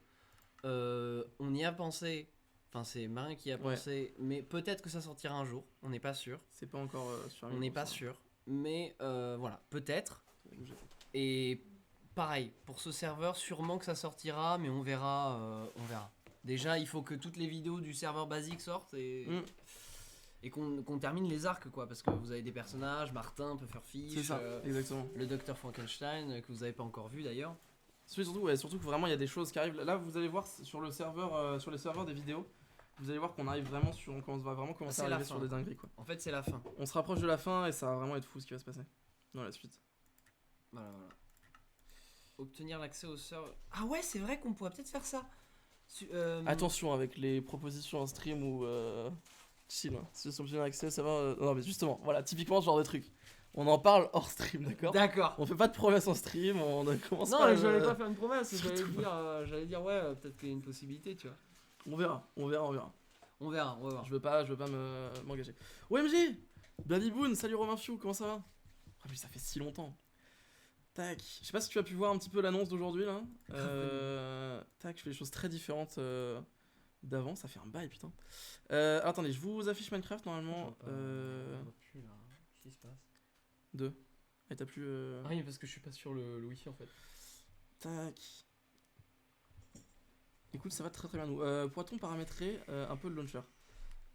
on y a pensé. Enfin, c'est Marin qui y a
Ouais.
pensé, mais peut-être que ça sortira un jour. On n'est pas sûr.
C'est pas encore sûr.
On n'est pas sûr. Mais voilà, peut-être. Et pareil, pour ce serveur, sûrement que ça sortira, mais on verra. Déjà, il faut que toutes les vidéos du serveur basique sortent et qu'on termine les arcs, quoi. Parce que vous avez des personnages, Martin peut faire fiche,
C'est ça, exactement.
le docteur Frankenstein, que vous n'avez pas encore vu d'ailleurs.
Surtout que vraiment, il y a des choses qui arrivent. Là, vous allez voir sur le serveur, sur les serveurs des vidéos, vous allez voir qu'on arrive vraiment on va vraiment commencer à
C'est la
arriver sur
fin.
des dingueries, quoi.
En fait, c'est la fin.
On se rapproche de la fin et ça va vraiment être fou ce qui va se passer dans la suite.
Voilà. Obtenir l'accès au serveur. Ah ouais, c'est vrai qu'on pourrait peut-être faire ça.
Attention avec les propositions en stream ou chill. Hein. Si on obtient accès, ça va. Non, mais justement, voilà, typiquement ce genre de truc. On en parle hors stream, d'accord?
D'accord.
On fait pas de promesses en stream, on ne commence
Non,
pas.
je n'allais pas faire une promesse.
surtout
J'allais dire ouais, peut-être qu'il y a une possibilité, tu vois.
On verra.
On va voir.
Je veux pas m'engager. OMG Babyboon, salut Romain Fiou, comment ça va? Ah oui, ça fait si longtemps. Tac, je sais pas si tu as pu voir un petit peu l'annonce d'aujourd'hui là. Tac, je fais des choses très différentes d'avant, ça fait un bail, putain. Attendez, je vous affiche Minecraft normalement.
Je vois plus là. Qu'est-ce qui se passe?
2. Et t'as plus.
Ah oui, parce que je suis pas sur le wifi en fait.
Tac. Écoute, ça va très très bien nous. Pourra-t-on paramétrer un peu le launcher?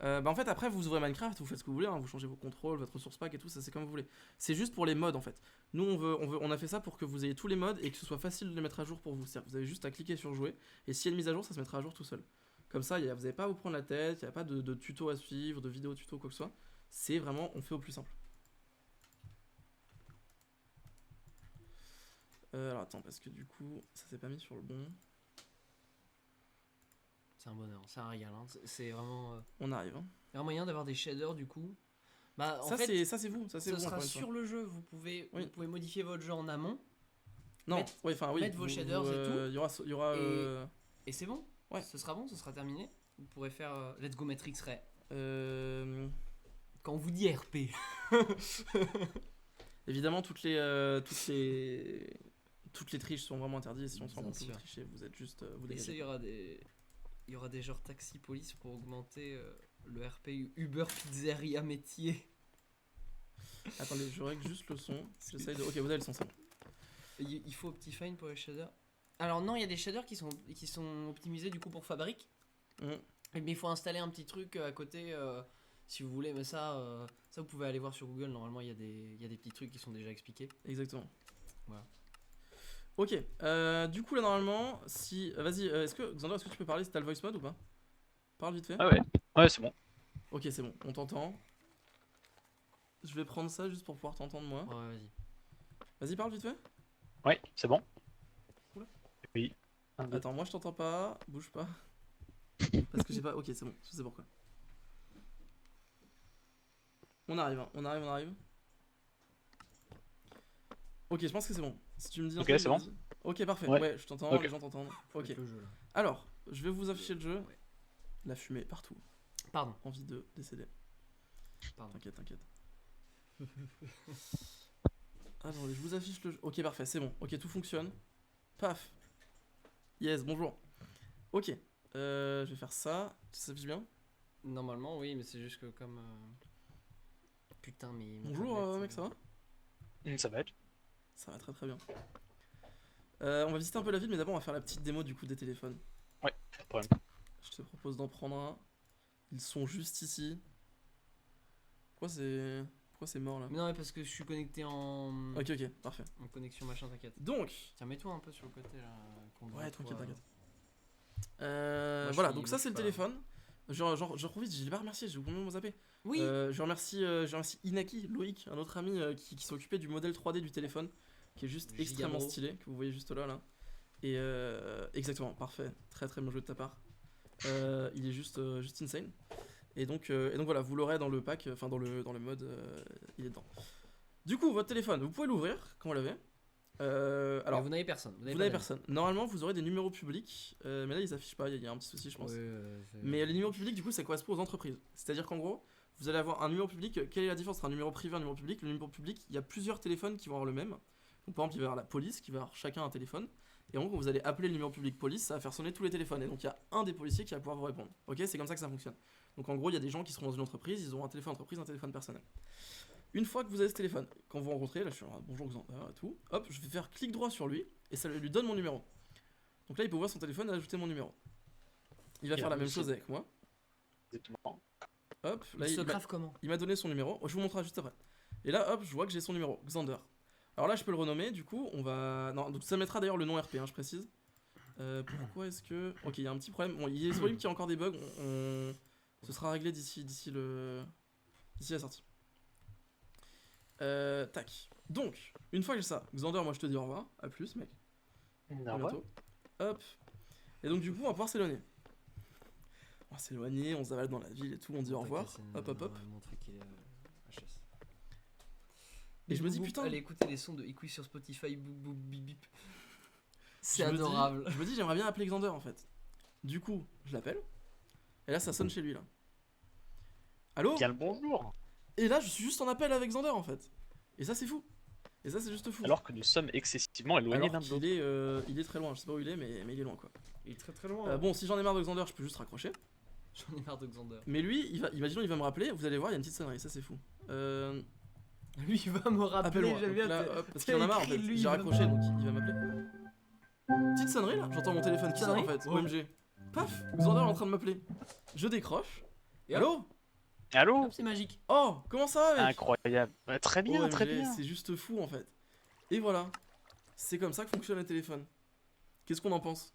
En fait, après, vous ouvrez Minecraft, vous faites ce que vous voulez, hein, vous changez vos contrôles, votre source pack et tout, ça c'est comme vous voulez. C'est juste pour les mods en fait. Nous, on a fait ça pour que vous ayez tous les mods et que ce soit facile de les mettre à jour pour vous. C'est-à-dire que vous avez juste à cliquer sur jouer et s'il y a une mise à jour, ça se mettra à jour tout seul. Comme ça, vous n'avez pas à vous prendre la tête, il n'y a pas de tuto à suivre, de vidéo tuto, quoi que ce soit. C'est vraiment, on fait au plus simple. Alors attends, parce que du coup, ça s'est pas mis sur le bon.
C'est un bonheur, c'est un régal. Hein. C'est vraiment.
On arrive. Hein.
Il y a un moyen d'avoir des shaders du coup. Bah,
ça, c'est vous. Ça, c'est
ça
vous.
sera sur le jeu. Vous pouvez modifier votre jeu en amont.
Non,
mettre vos shaders et tout.
Il y aura
et c'est bon.
Ouais.
Ce sera bon, ce sera terminé. Vous pourrez faire Let's Go Matrix Ray. Quand on vous dit RP.
Évidemment, toutes les triches sont vraiment interdites. Si on se rend compte que vous trichez, vous êtes juste. Vous dégagez.
Il y aura des genres taxi police pour augmenter le RP Uber Pizzeria métier.
Attendez, je règle juste le son. J'essaye de. Ok, vous avez le son, c'est bon.
Il faut Optifine pour les shaders. Alors non, il y a des shaders qui sont optimisés du coup pour Fabric. Mais il faut installer un petit truc à côté si vous voulez. Mais ça vous pouvez aller voir sur Google. Normalement, il y a des petits trucs qui sont déjà expliqués.
Exactement.
Voilà.
Ok, du coup là normalement, si... vas-y, Xander, est-ce que tu peux parler si t'as le voice mode ou pas? Parle vite fait.
Ah ouais, c'est bon.
Ok, c'est bon, on t'entend. Je vais prendre ça juste pour pouvoir t'entendre moi.
Ouais, vas-y.
Vas-y, parle vite fait.
Ouais, c'est bon.
Oula.
Oui.
Attends, moi je t'entends pas, bouge pas. Parce que j'ai pas... Ok, c'est bon, je sais pourquoi. On arrive, hein. on arrive. Ok, je pense que c'est bon. Si tu me dis
ok, c'est bon.
Ok, parfait.
Ouais.
Ouais, je t'entends,
Ok.
les gens t'entendent. Ok.
Le jeu, là.
Alors, je vais vous afficher le jeu.
Ouais.
La fumée partout.
Pardon.
Envie de décéder.
Pardon.
T'inquiète. Attendez, je vous affiche le jeu. Ok, parfait, c'est bon. Ok, tout fonctionne. Paf. Yes, bonjour. Ok. Je vais faire ça. Ça s'affiche bien?
Normalement, oui, mais c'est juste que comme. Putain, mais.
Bonjour, mec, ça va?
Ça va être.
Ça va très très bien. On va visiter un peu la ville, mais d'abord on va faire la petite démo du coup des téléphones.
Ouais, pas de problème.
Je te propose d'en prendre un. Ils sont juste ici. Pourquoi c'est mort là?
Mais non, mais parce que je suis connecté en.
Ok, parfait.
En connexion machin, t'inquiète.
Donc.
Tiens, mets-toi un peu sur le côté là.
Ouais, tranquille.
Moi,
Voilà,
suis-
donc ça
moi,
c'est le
je suis pas-
téléphone. J'en profite, je l'ai pas remercié, j'ai complètement zappé.
Oui.
Je remercie Inaki, Loïc, un autre ami qui s'est occupé du modèle 3D du téléphone, qui est juste extrêmement
Gigabro.
stylé, que vous voyez juste là. Et exactement, parfait, très très bien joué de ta part. Il est juste insane. Et donc voilà, vous l'aurez dans le pack, enfin dans le mode, il est dedans. Du coup, votre téléphone, vous pouvez l'ouvrir quand vous l'avez. Alors,
Mais vous n'avez personne.
vous n'avez personne. Normalement, vous aurez des numéros publics, mais là ils affichent pas, il y a un petit souci, je pense. Mais les numéros publics, du coup, ça correspond aux entreprises. C'est-à-dire qu'en gros, vous allez avoir un numéro public. Quelle est la différence entre un numéro privé et un numéro public? Le numéro public, il y a plusieurs téléphones qui vont avoir le même. Donc, par exemple, il va y avoir la police qui va avoir chacun un téléphone. Et en gros, quand vous allez appeler le numéro public police, ça va faire sonner tous les téléphones. Et donc, il y a un des policiers qui va pouvoir vous répondre. Ok, c'est comme ça que ça fonctionne. Donc, en gros, il y a des gens qui seront dans une entreprise, ils auront un téléphone entreprise, un téléphone personnel. Une fois que vous avez ce téléphone, quand vous rencontrez, là je suis en bonjour Xander et tout, hop, je vais faire clic droit sur lui et ça lui donne mon numéro. Donc là, il peut ouvrir son téléphone et ajouter mon numéro. Il va faire la même chose avec moi.
Exactement.
Hop, là
Il se grave comment?
il m'a donné son numéro. Je vous montrerai juste après. Et là, hop, je vois que j'ai son numéro, Xander. Alors là, je peux le renommer. Du coup, on va. Non, donc ça mettra d'ailleurs le nom RP, hein, je précise. Pourquoi est-ce que. Ok, il y a un petit problème. Bon, il est disponible qu'il y a encore des bugs. Ce sera réglé d'ici la sortie. Tac. Donc, une fois que j'ai ça, Xander, moi je te dis au revoir. À plus, mec. À bientôt. Hop. Et donc, du coup, on va pouvoir s'éloigner. On va s'éloigner, on se balade dans la ville et tout, on dit au revoir. Hop.
Mon truc il est HS.
Et je me dis,
Boop,
putain.
Allez écouter les sons de Iqui sur Spotify, boop boop bip bip. C'est
Je me dis-
adorable.
Je me dis, j'aimerais bien appeler Xander en fait. Du coup, je l'appelle. Et là, ça sonne chez lui là. Allô?
Bien le bonjour.
Et là, je suis juste en appel avec Xander en fait. Et ça, c'est fou. Et ça, c'est juste fou.
Alors que nous sommes excessivement éloignés
Alors
l'un de
qu'il
l'autre.
il est très loin, je sais pas où il est, mais il est loin quoi.
Il est très très loin.
Bon, si j'en ai marre de Xander, je peux juste raccrocher.
J'en ai marre de Xander.
Mais lui, imaginons, il va me rappeler, vous allez voir, il y a une petite sonnerie, ça c'est fou.
Lui, il va me rappeler.
Appelle-moi.
J'aime
Donc
bien.
là,
t'as-
hop, parce
t'as
qu'il en a marre en
écrit,
fait.
lui, il
J'ai
va
raccroché,
me-
donc il va m'appeler. Petite sonnerie là, j'entends mon téléphone qui sonne en
Sonnerie
fait,
Oh.
OMG. Paf, Xander est en train de m'appeler. Je décroche.
Et
Allô?
Allô?
Hop, c'est magique.
Oh, comment ça va mec?
Incroyable. Ouais, très bien, très
OMG,
bien.
c'est juste fou en fait. Et voilà. C'est comme ça que fonctionne le téléphone. Qu'est-ce qu'on en pense?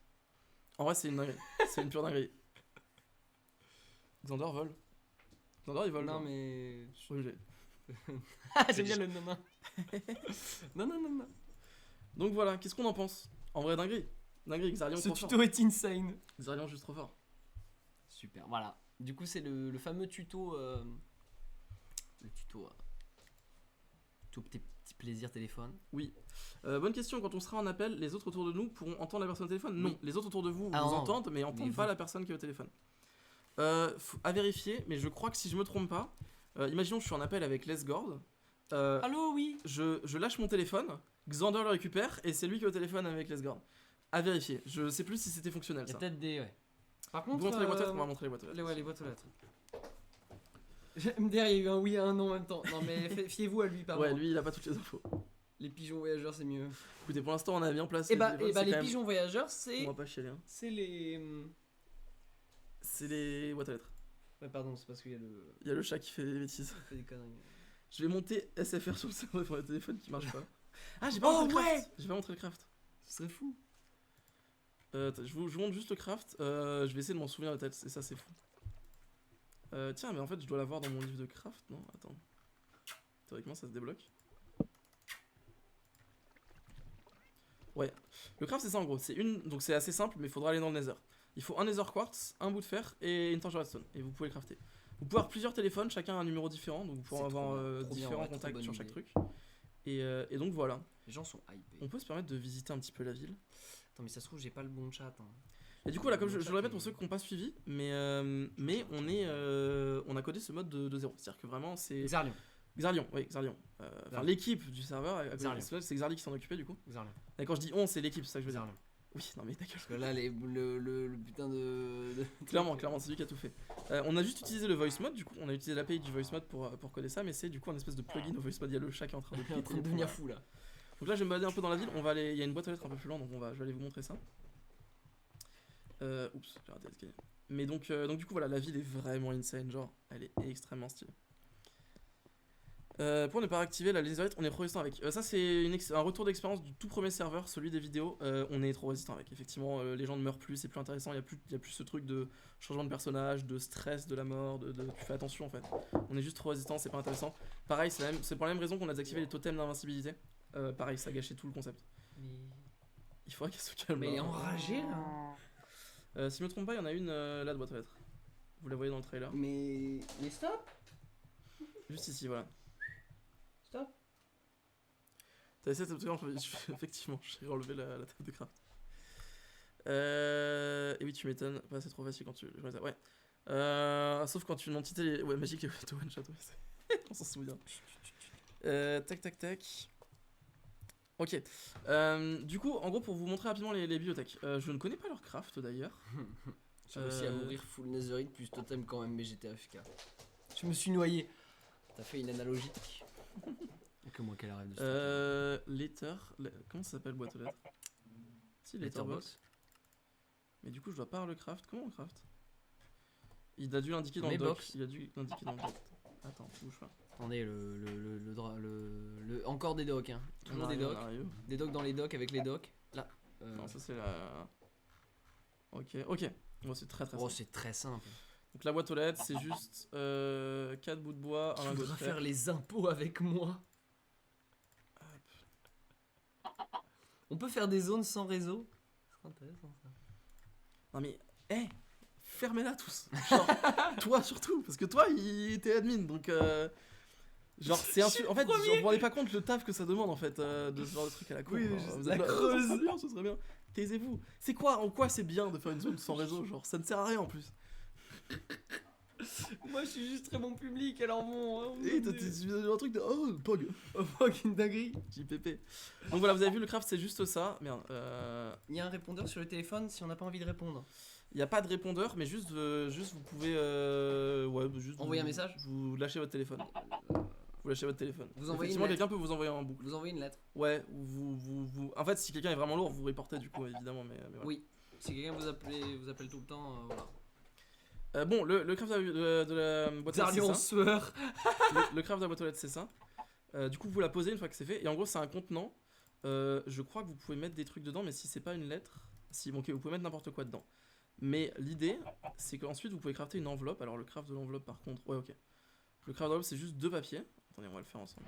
En vrai, c'est une dinguerie. C'est une pure dinguerie. Xander vole. Xander il vole.
Non
quoi.
mais.
OMG.
Ah, j'aime bien le nana. Non, non, non, non.
Donc voilà, qu'est-ce qu'on en pense? En vrai, dinguerie. Dinguerie, Xarion
Ce
trop fort.
tuto est insane.
Xarion juste trop fort.
Super, voilà. Du coup, c'est le fameux tuto. Le tuto. Tuto petit plaisir téléphone.
Oui. Bonne question, quand on sera en appel, les autres autour de nous pourront entendre la personne au téléphone? Non,
Oui.
les autres autour de vous
Ah
vous
non.
entendent, mais entendent
Mais
pas
vous-
la personne qui est au téléphone. À vérifier, mais je crois que si je me trompe pas, imaginons que je suis en appel avec Lesgord.
Allô, oui.
Je lâche mon téléphone, Xander le récupère et c'est lui qui est au téléphone avec Lesgord. À vérifier. Je sais plus si c'était fonctionnel
Il y a
ça.
peut-être des. Ouais. Par
Vous
contre.
montrez les boîtes aux lettres, on va montrer les boîtes aux lettres.
Ouais, les boîtes aux lettres. MDR, il y a eu un oui et un non en même temps. Non, mais fiez-vous à lui, pardon.
Ouais, lui il a pas toutes les infos.
Les pigeons voyageurs, c'est mieux.
Écoutez, pour l'instant on a mis en place.
Et bah,
téléphones, c'est
les
quand même-
pigeons voyageurs,
On
c'est.
va pas chialer. Hein.
C'est les.
C'est les boîtes aux lettres.
Ouais, pardon, c'est parce qu'il y a le.
Il y a le chat qui fait des bêtises.
Il fait des conneries.
Je vais monter SFR sur le serveur pour le téléphone qui marche pas. Ah, j'ai
Oh,
pas montré le
ouais
craft. J'ai pas montré le craft.
Ce serait fou.
Attends, je vous montre juste le craft. Je vais essayer de m'en souvenir de tête. Et ça, c'est fou. Tiens, mais en fait, je dois l'avoir dans mon livre de craft. Non, attends. Théoriquement, ça se débloque. Ouais. Le craft, c'est ça en gros. Donc, c'est assez simple, mais il faudra aller dans le Nether. Il faut un Nether Quartz, un bout de fer et une torche de redstone. Et vous pouvez le crafter. Vous pouvez avoir plusieurs téléphones, chacun a un numéro différent. Donc, vous pouvez
C'est
avoir
trop bien, trop bien,
différents
ouais, trop
contacts
bonne
sur chaque
idée.
truc. Et donc, voilà.
Les gens sont hypés.
On peut se permettre de visiter un petit peu la ville.
Attends, mais ça se trouve, j'ai pas le bon chat. Hein.
Et du coup, là, comme je
Bon
le
chat
répète
qui-
pour ceux qui n'ont pas suivi, mais on a codé ce mode de zéro. C'est-à-dire que vraiment, c'est.
Xarlion.
Xarlion, oui, Xarlion. Enfin,
Xarlion.
l'équipe du serveur,
Xarlion.
c'est Xarli qui s'en occupait du coup.
Xarlion.
Et quand je dis on, c'est l'équipe, c'est ça que je veux dire.
Xarlion.
Oui, non mais ta gueule.
Parce que là, le putain de.
Clairement, c'est lui qui a tout fait. On a juste utilisé le voice mode, du coup, on a utilisé l'API du voice mode pour coder ça, mais c'est du coup un espèce de plugin au voice mode. Il y a le chat qui est en train de
Il est en train de
péter.
devenir fou là.
Donc là, je vais me balader un peu dans la ville. On va aller. Il y a une boîte aux lettres un peu plus loin, donc je vais aller vous montrer ça. Oups, j'ai raté l'escalier. Mais donc du coup, voilà, la ville est vraiment insane, genre, elle est extrêmement stylée. Pour ne pas activer la laserite, on est trop résistant avec. Ça, c'est un retour d'expérience du tout premier serveur, celui des vidéos. On est trop résistant avec. Effectivement, les gens ne meurent plus, c'est plus intéressant. Il y a plus ce truc de changement de personnage, de stress de la mort, tu fais attention en fait. On est juste trop résistant, c'est pas intéressant. Pareil, c'est pour la même raison qu'on a désactivé les totems d'invincibilité. Pareil, ça a gâché tout le concept. Il faudrait qu'elle se calme.
Mais il est
hein.
enragé là.
Si je me trompe pas, il y en a une là de boîte aux lettres. Vous la voyez dans le trailer.
Mais stop.
Juste ici, voilà.
Stop.
T'as essayé de effectivement, j'ai relevé la table de craft. Et oui, tu m'étonnes. Bah, c'est trop facile quand tu. Ouais. Sauf quand une entité. Ouais, magique et auto one shot. Ouais, on s'en souvient. Tac. Ok. Du coup, en gros, pour vous montrer rapidement les bibliothèques. Je ne connais pas leur craft d'ailleurs.
J'ai réussi à mourir full netherite plus totem quand même, mais j'étais AFK. Je me suis noyé. T'as fait une analogie. Que moi qu'elle arrive de ça.
Comment ça s'appelle boîte aux lettres? Si, letterbox. Mais du coup, je dois pas avoir le craft. Comment on craft? Il a dû l'indiquer dans le doc.
box.
Il a dû l'indiquer dans le doc. Attends, bouge pas.
Attendez, encore des docs, hein. Toujours des docs. Des docs dans les docs avec les docs. Là.
Non, ça c'est la. Ok. Bon, c'est très
Oh,
simple.
c'est très simple.
Donc la boîte aux lettres, c'est juste 4 bouts de bois, un
Tu
lingot de
voudras
fer.
faire les impôts avec moi. On peut faire des zones sans réseau. C'est intéressant ça.
Non mais, fermez-la tous. Genre, toi surtout, parce que toi, il était admin, donc genre c'est en fait, genre, vous vous rendez pas compte le taf que ça demande en fait de ce genre de truc à la con.
Oui,
genre,
juste
vous
la
êtes là,
creuse.
ce serait bien. Taisez-vous. C'est quoi, en quoi c'est bien de faire une zone sans réseau, genre ça ne sert à rien en plus.
Moi je suis juste très bon public, alors bon. Hein,
Et t'as un truc de. Oh, Pog.
fucking dinguerie.
JPP. Donc voilà, vous avez vu, le craft c'est juste ça. Merde.
Il y a un répondeur sur le téléphone si on n'a pas envie de répondre.
Il n'y a pas de répondeur, mais juste vous pouvez. Ouais, juste.
Envoyer un message.
Vous lâchez votre téléphone. Vous lâchez votre téléphone.
Vous envoyez
Effectivement,
une lettre.
quelqu'un peut vous envoyer en boucle.
Vous envoyez une lettre.
Ouais, En fait, si quelqu'un est vraiment lourd, vous reportez du coup, évidemment. Mais voilà.
Oui. Si quelqu'un vous appelle tout le temps, voilà.
Bon, le craft de la boîte aux lettres,
Darion
c'est ça.
sueur.
Le craft de la boîte aux lettres, c'est ça. Du coup, vous la posez une fois que c'est fait. Et en gros, c'est un contenant. Je crois que vous pouvez mettre des trucs dedans, mais si c'est pas une lettre. Si, bon, ok, vous pouvez mettre n'importe quoi dedans. Mais l'idée, c'est qu'ensuite, vous pouvez crafter une enveloppe. Alors, le craft de l'enveloppe, par contre. Ouais, ok. Le craft de l'enveloppe, c'est juste 2 papiers. Attendez, on va le faire ensemble.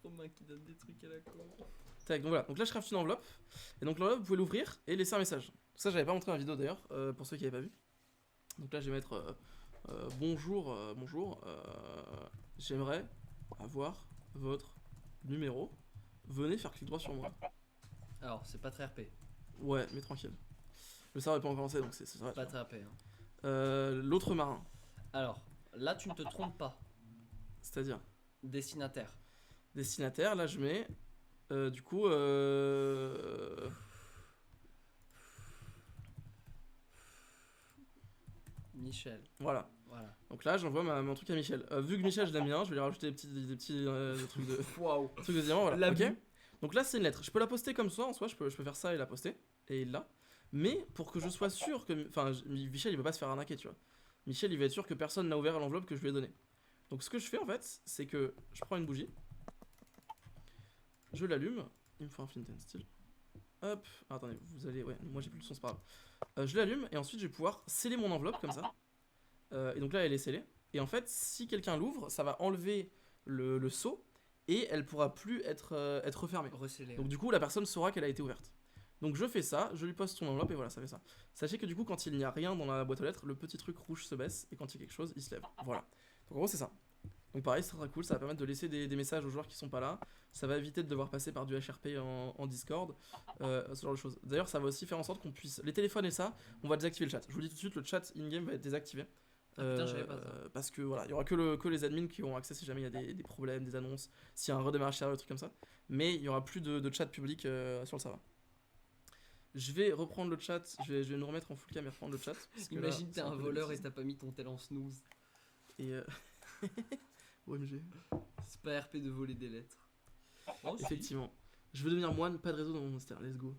Romain qui donne des trucs à la con.
Tac, donc voilà. Donc là, je craft une enveloppe. Et donc, l'enveloppe, vous pouvez l'ouvrir et laisser un message. Ça, j'avais pas montré dans la vidéo d'ailleurs, pour ceux qui n'avaient pas vu. Donc là, je vais mettre bonjour, j'aimerais avoir votre numéro. Venez faire clic droit sur moi.
Alors, c'est pas très RP.
Ouais, mais tranquille. Le serveur n'est pas encore lancé, donc c'est vrai.
Pas très RP. Hein.
L'autre marin,
Alors, là, tu ne te trompes pas.
c'est-à-dire
Destinataire.
destinataire. Là, je mets du coup.
Michel.
Voilà.
Voilà.
Donc là, j'envoie mon truc à Michel. Vu que Michel, je l'aime bien, je vais lui rajouter des petits trucs de.
Waouh.
Truc de diamant, voilà.
L'abus.
Ok. Donc là, c'est une lettre. Je peux la poster comme ça, en soi, je peux faire ça et la poster. Et il l'a. Mais pour que je sois sûr que. Enfin, Michel, il va pas se faire arnaquer, tu vois. Michel, il va être sûr que personne n'a ouvert l'enveloppe que je lui ai donnée. Donc ce que je fais, en fait, c'est que je prends une bougie. Je l'allume. Il me faut un flint and steel. Hop. Ah, attendez, vous allez. Ouais, moi j'ai plus le son, c'est pas grave. Je l'allume et ensuite je vais pouvoir sceller mon enveloppe comme ça. Et donc là, elle est scellée. Et en fait, si quelqu'un l'ouvre, ça va enlever le seau et elle pourra plus être refermée.
Recellé.
Donc du coup, la personne saura qu'elle a été ouverte. Donc je fais ça, je lui poste son enveloppe et voilà, ça fait ça. Sachez que du coup, quand il n'y a rien dans la boîte aux lettres, le petit truc rouge se baisse et quand il y a quelque chose, il se lève. Voilà. Donc en gros, c'est ça. Donc pareil, c'est très cool, ça va permettre de laisser des messages aux joueurs qui sont pas là. Ça va éviter de devoir passer par du HRP en Discord, ce genre de choses. D'ailleurs, ça va aussi faire en sorte qu'on puisse... Les téléphones et ça, on va désactiver le chat. Je vous dis tout de suite, le chat in-game va être désactivé.
Ah, putain, je savais pas ça.
Parce que voilà, il y aura que les admins qui auront accès si jamais il y a des problèmes, des annonces, s'il y a un redémarrage sérieux, des trucs comme ça. Mais il y aura plus de chat public sur le serveur. Je vais reprendre le chat, je vais nous remettre en full cam et reprendre le chat. Parce que
Imagine,
là,
t'es
c'est
un
peu
voleur et
difficile.
t'as pas mis ton tel en snooze.
Et OMG.
C'est pas RP de voler des lettres. Oh, si.
Effectivement. Je veux devenir moine, pas de réseau dans mon monster, let's go.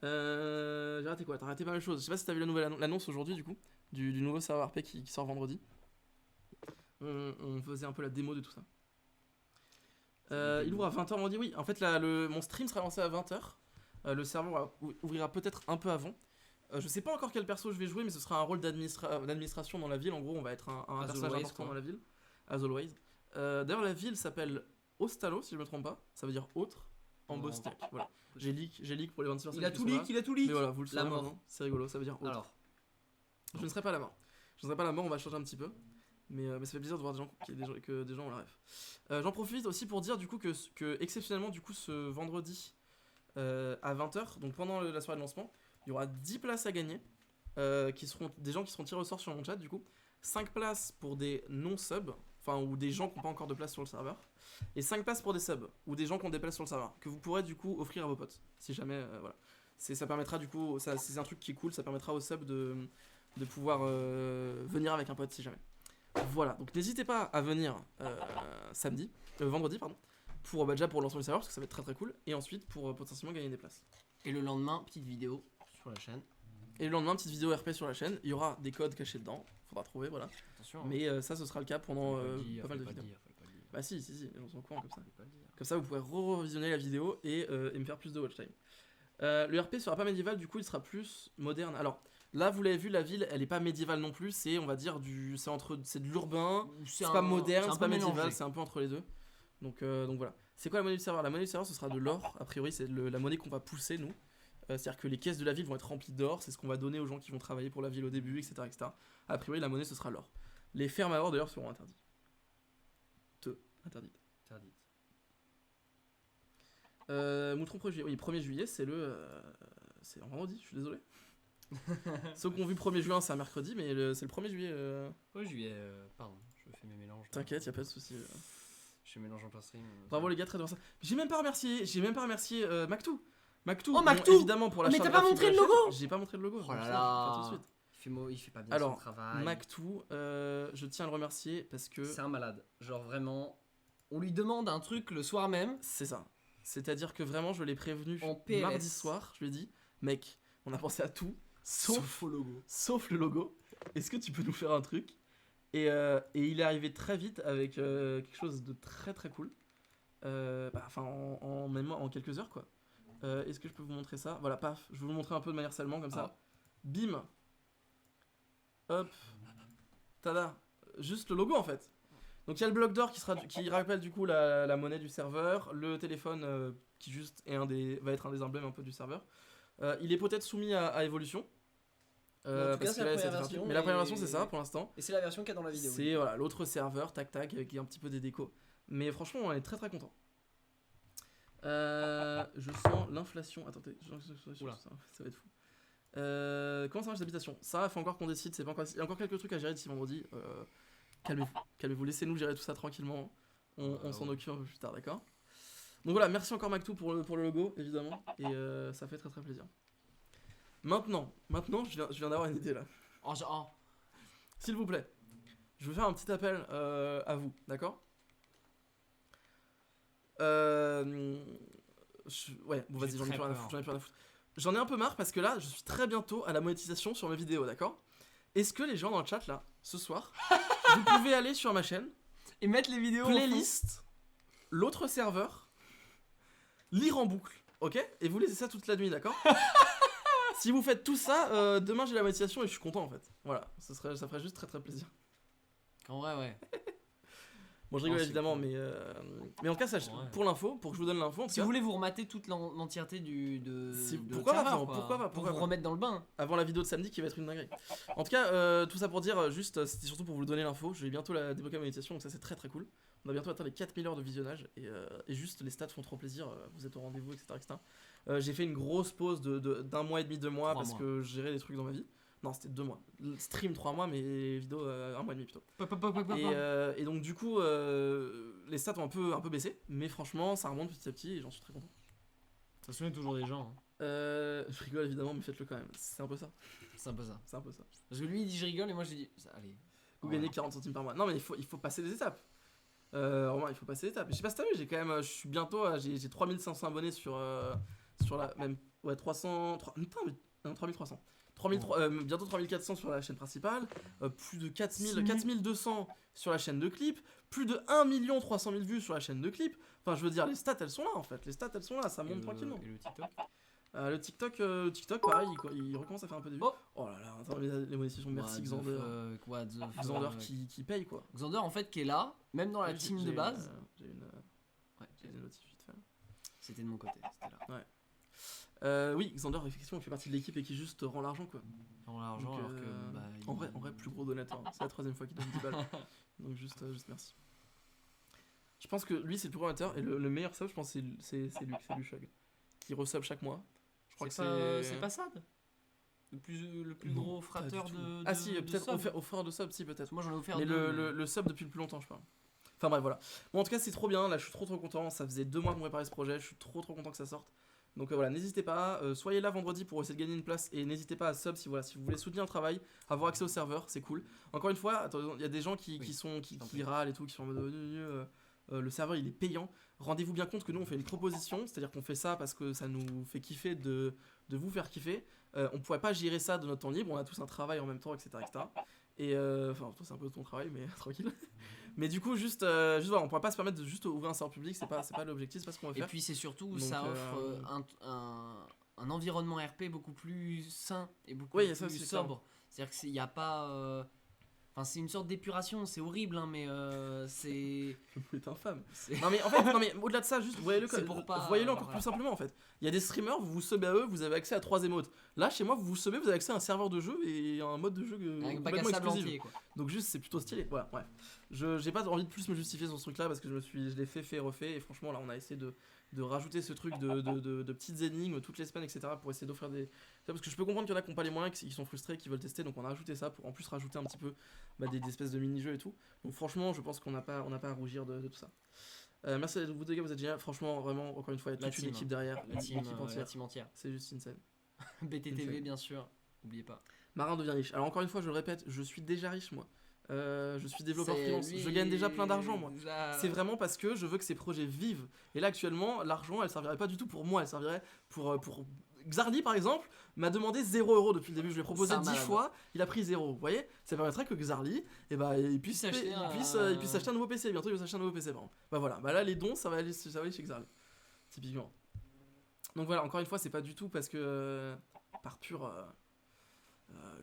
J'ai raté quoi? T'as raté pas mal de choses. Je sais pas si t'as vu l'annonce aujourd'hui du coup, du nouveau serveur RP qui sort vendredi. On faisait un peu la démo de tout ça. Il ouvre à 20h, on dit oui. En fait, mon stream sera lancé à 20h. Le serveur ouvrira peut-être un peu avant. Je sais pas encore quel perso je vais jouer, mais ce sera un rôle d'administration dans la ville. En gros, on va être un
As
personnage
always,
important
quoi.
dans la ville. As always. D'ailleurs, la ville s'appelle Ostalo, si je me trompe pas. Ça veut dire autre en
Non.
bosniaque. Voilà. J'ai leak pour les 26 personnes
Il a
qui
tout
sont là.
leak, il a tout leak.
Mais voilà, vous le
La
savez
mort.
maintenant. C'est rigolo, ça veut dire autre.
Alors,
Je ne serai pas la mort. Je ne serai pas la mort, on va changer un petit peu. Mais ça fait plaisir de voir que des gens ont la ref. J'en profite aussi pour dire du coup que exceptionnellement du coup ce vendredi à 20h, donc pendant la soirée de lancement, il y aura 10 places à gagner qui seront des gens qui seront tirés au sort sur mon chat du coup. 5 places pour des non-subs, enfin ou des gens qui n'ont pas encore de place sur le serveur. Et 5 places pour des subs ou des gens qui ont des places sur le serveur que vous pourrez du coup offrir à vos potes si jamais voilà. Ça permettra du coup, c'est un truc qui est cool, ça permettra aux subs de pouvoir venir avec un pote si jamais. Voilà, donc n'hésitez pas à venir vendredi pardon, pour déjà pour lancer le serveur parce que ça va être très très cool et ensuite pour potentiellement gagner des places.
et le lendemain, petite vidéo sur la chaîne.
Et le lendemain, petite vidéo RP sur la chaîne, il y aura des codes cachés dedans, faudra trouver voilà.
Attention.
Mais ça ce sera le cas pendant
Faut pas le dire,
pas mal de
faut pas
vidéos.
le dire, faut pas le dire.
Bah si, les gens sont au courant comme ça.
Faut pas le dire.
Comme ça vous pourrez revisionner la vidéo et me faire plus de watch time. Le RP sera pas médiéval, du coup il sera plus moderne. Alors là vous l'avez vu, la ville elle est pas médiévale non plus, c'est on va dire c'est de l'urbain, c'est pas moderne, c'est pas médiéval, c'est un peu entre les deux. Donc voilà. C'est quoi la monnaie du serveur? La monnaie du serveur ce sera de l'or, a priori c'est la monnaie qu'on va pousser nous. C'est-à-dire que les caisses de la ville vont être remplies d'or, c'est ce qu'on va donner aux gens qui vont travailler pour la ville au début, etc. etc. A priori la monnaie ce sera l'or. Les fermes à or d'ailleurs seront interdites. Interdites.
Interdite.
Moutron 1er juillet, oui, 1er juillet c'est c'est en vendredi, je suis désolé. Ceux qui ont vu 1er juin, c'est un mercredi, mais c'est le 1er juillet.
Ouais, juillet, pardon, je fais mes mélanges.
T'inquiète, y a pas de souci.
Je mélange en plein stream.
Bravo les gars, très bien ça. J'ai même pas remercié Mactou. Mactou,
Oh,
bon,
Mactou
évidemment pour la
Mais
charte
t'as pas
graphique de
montré
la
le logo
chaîne. J'ai pas montré le logo.
Oh là
je vais le
là.
faire tout de suite.
Il fait pas bien son
Alors,
travail.
Mactou, je tiens à le remercier parce que
C'est un malade. Genre vraiment, on lui demande un truc le soir même.
c'est ça. C'est-à-dire que vraiment, je l'ai prévenu
En PLS.
mardi soir. Je lui ai dit, mec, on a pensé à tout, sauf
au logo.
le logo. Est-ce que tu peux nous faire un truc et il est arrivé très vite avec quelque chose de très très cool. Enfin, même en quelques heures quoi. Est-ce que je peux vous montrer ça? Voilà, paf, je vais vous le montrer un peu de manière seulement comme ça. Bim. Hop. Tada. Juste le logo en fait. Donc il y a le bloc d'or qui rappelle du coup la monnaie du serveur, le téléphone qui juste va être un des emblèmes un peu du serveur. Il est peut-être soumis à évolution.
En tout cas,
Parce
c'est
que
la
là,
première
c'est
version,
mais la première
et-
version c'est ça pour l'instant.
Et c'est la version qu'il y a dans la vidéo.
C'est voilà, l'autre serveur, tac tac, avec un petit peu des décos. Mais franchement, on est très très content. Je sens l'inflation. Attendez,
Oula.
ça va être fou. Comment ça marche les habitations? Ça, il faut encore qu'on décide. C'est pas encore... Il y a encore quelques trucs à gérer d'ici vendredi. Calmez-vous, laissez-nous gérer tout ça tranquillement. On s'en occupe un peu plus tard, d'accord? Donc voilà, merci encore Mactou pour le logo, évidemment. Et ça fait très très plaisir. Maintenant, je viens d'avoir une idée là. S'il vous plaît, je vais faire un petit appel à vous, d'accord? Ouais, bon vas-y, j'en ai plus rien à foutre. J'en ai un peu marre parce que là, je suis très bientôt à la monétisation sur mes vidéos, d'accord? Est-ce que les gens dans le chat là, ce soir, vous pouvez aller sur ma chaîne,
Et mettre les vidéos.
playlist, l'autre serveur, lire en boucle, ok? Et vous laissez ça toute la nuit, d'accord? Si vous faites tout ça, demain j'ai la monétisation et je suis content en fait. Voilà, ça ferait juste très très plaisir.
En vrai, ouais.
Bon, je rigole
c'est
évidemment,
cool.
mais en tout cas, sachez,
Ouais.
pour l'info, pour que je vous donne l'info, en tout
Si vous
cas,
voulez vous remater toute l'entièreté de
pourquoi pas,
serveur,
pourquoi pas,
pour
pourquoi
vous
pas.
remettre dans le bain.
avant la vidéo de samedi qui va être une dinguerie. En tout cas, tout ça pour dire, juste, c'était surtout pour vous donner l'info. Je vais bientôt débloquer la monétisation, donc ça c'est très très cool. On a bientôt atteint les 4000 heures de visionnage et juste les stats font trop plaisir. Vous êtes au rendez-vous, etc. etc. J'ai fait une grosse pause d'un mois et demi, 2 mois
3
parce
mois.
que je gérais des trucs dans ma vie. Non, c'était 2 mois. Le stream 3 mois, mais vidéo 1 mois et demi plutôt. Et donc, du coup, les stats ont un peu baissé, mais franchement, ça remonte petit à petit et j'en suis très content.
Ça souvient toujours des gens.
Je rigole évidemment, mais faites-le quand même. C'est un peu ça.
C'est un peu ça.
C'est un peu ça.
Parce que lui il dit je rigole et moi je dis allez.
Vous
Voilà.
gagnez 40 centimes par mois. Non, mais il faut passer des étapes. Romain, il faut passer des étapes. Je sais pas si t'as vu, j'ai quand même. Je suis bientôt. J'ai 3500 abonnés sur la. Même. Ouais, 300. Putain, mais. Non, 3300. Bientôt 3400 sur la chaîne principale. Plus de 4200 sur la chaîne de clips. Plus de 1 300 000 vues sur la chaîne de clips. Enfin, je veux dire, les stats elles sont là en fait. Les stats elles sont là, ça monte tranquillement.
Et le TikTok
Le TikTok, pareil, il recommence à faire un peu de vues.
Oh.
Là là, attends, les monétisations, merci Xander. Xander qui paye quoi.
Xander en fait qui est là, même dans la
Ouais,
team
j'ai
de
une,
base.
J'ai une notif vite fait.
C'était de mon côté, c'était là.
Oui, Xander, effectivement, il fait partie de l'équipe et qui juste rend l'argent quoi.
Dans l'argent
Donc,
alors que
en vrai, plus gros donateur. C'est la 3ème fois qu'il donne 10 balles. Donc juste merci. Je pense que lui c'est le plus gros donateur et le meilleur sub, je pense c'est Lushog qui resub chaque mois. Je crois que
c'est pas Sad. Le plus
Non,
gros
pas
frateur
du tout.
de
Ah si,
de
peut-être
sub.
offert de sub, si peut-être.
Moi j'en ai offert
Mais
deux,
le sub depuis le plus longtemps, je parle. Enfin bref, voilà. Bon, en tout cas, c'est trop bien. Là, je suis trop content. Ça faisait 2 mois qu'on préparait ce projet. Je suis trop content que ça sorte. Donc voilà, n'hésitez pas. Soyez là vendredi pour essayer de gagner une place. Et n'hésitez pas à sub si vous voulez soutenir le travail, avoir accès au serveur, c'est cool. Encore une fois, il y a des gens qui râlent et tout, qui sont en mode le serveur il est payant. Rendez-vous bien compte que nous on fait une proposition, c'est-à-dire qu'on fait ça parce que ça nous fait kiffer de vous faire kiffer. On pourrait pas gérer ça de notre temps libre. On a tous un travail en même temps, etc. Et enfin, toi c'est un peu ton travail, mais tranquille. Mais du coup, juste voilà, on pourrait pas se permettre de juste ouvrir un serveur public, c'est pas l'objectif, c'est pas ce qu'on va
Et
faire.
puis c'est surtout
Donc,
ça offre un environnement RP beaucoup plus sain et beaucoup
Oui, ça,
plus
c'est
sobre. C'est-à-dire qu'il n'y a pas. Enfin, c'est une sorte d'épuration, c'est horrible, hein, mais c'est.
Le mot est infâme.
c'est-
Non mais en fait, au-delà de ça, juste voyez-le
C'est pour pas-
voyez-le encore
voilà.
plus simplement en fait. Il y a des streamers, vous subbez à eux, vous avez accès à 3 émotes. Là, chez moi, vous subbez, vous avez accès à un serveur de jeu et un mode de jeu
Avec un bac à
complètement
sable
exclusif.
entier, quoi.
Donc juste, c'est plutôt stylé. Voilà, bref. j'ai pas envie de plus me justifier sur ce truc là parce que je l'ai fait et refait et franchement là on a essayé de rajouter ce truc de petites énigmes toutes les semaines etc pour essayer d'offrir des... Parce que je peux comprendre qu'il y en a qui n'ont pas les moyens, qui sont frustrés, qui veulent tester, donc on a rajouté ça pour en plus rajouter un petit peu des espèces de mini-jeux et tout. Donc franchement je pense qu'on n'a pas à rougir de tout ça. Merci à vous deux gars, vous êtes génial, franchement vraiment encore une fois il y a toute une équipe derrière,
la team
équipe
entière.
C'est juste insane.
BTTV bien sûr, n'oubliez pas.
Marin devient riche. Alors encore une fois je le répète, je suis déjà riche moi. Je suis développeur freelance, je gagne déjà plein d'argent moi. C'est vraiment parce que je veux que ces projets vivent. Et là actuellement, l'argent elle servirait pas du tout pour moi, elle servirait pour Xarli par exemple m'a demandé 0€ depuis le début, je lui ai proposé 10 fois, il a pris 0, vous voyez. Ça permettrait que Xarli il puisse s'acheter un nouveau PC, bientôt il va s'acheter un nouveau PC par exemple. Bah voilà, bah là les dons ça va aller chez Xarli, typiquement. Donc voilà, encore une fois c'est pas du tout parce que par pur...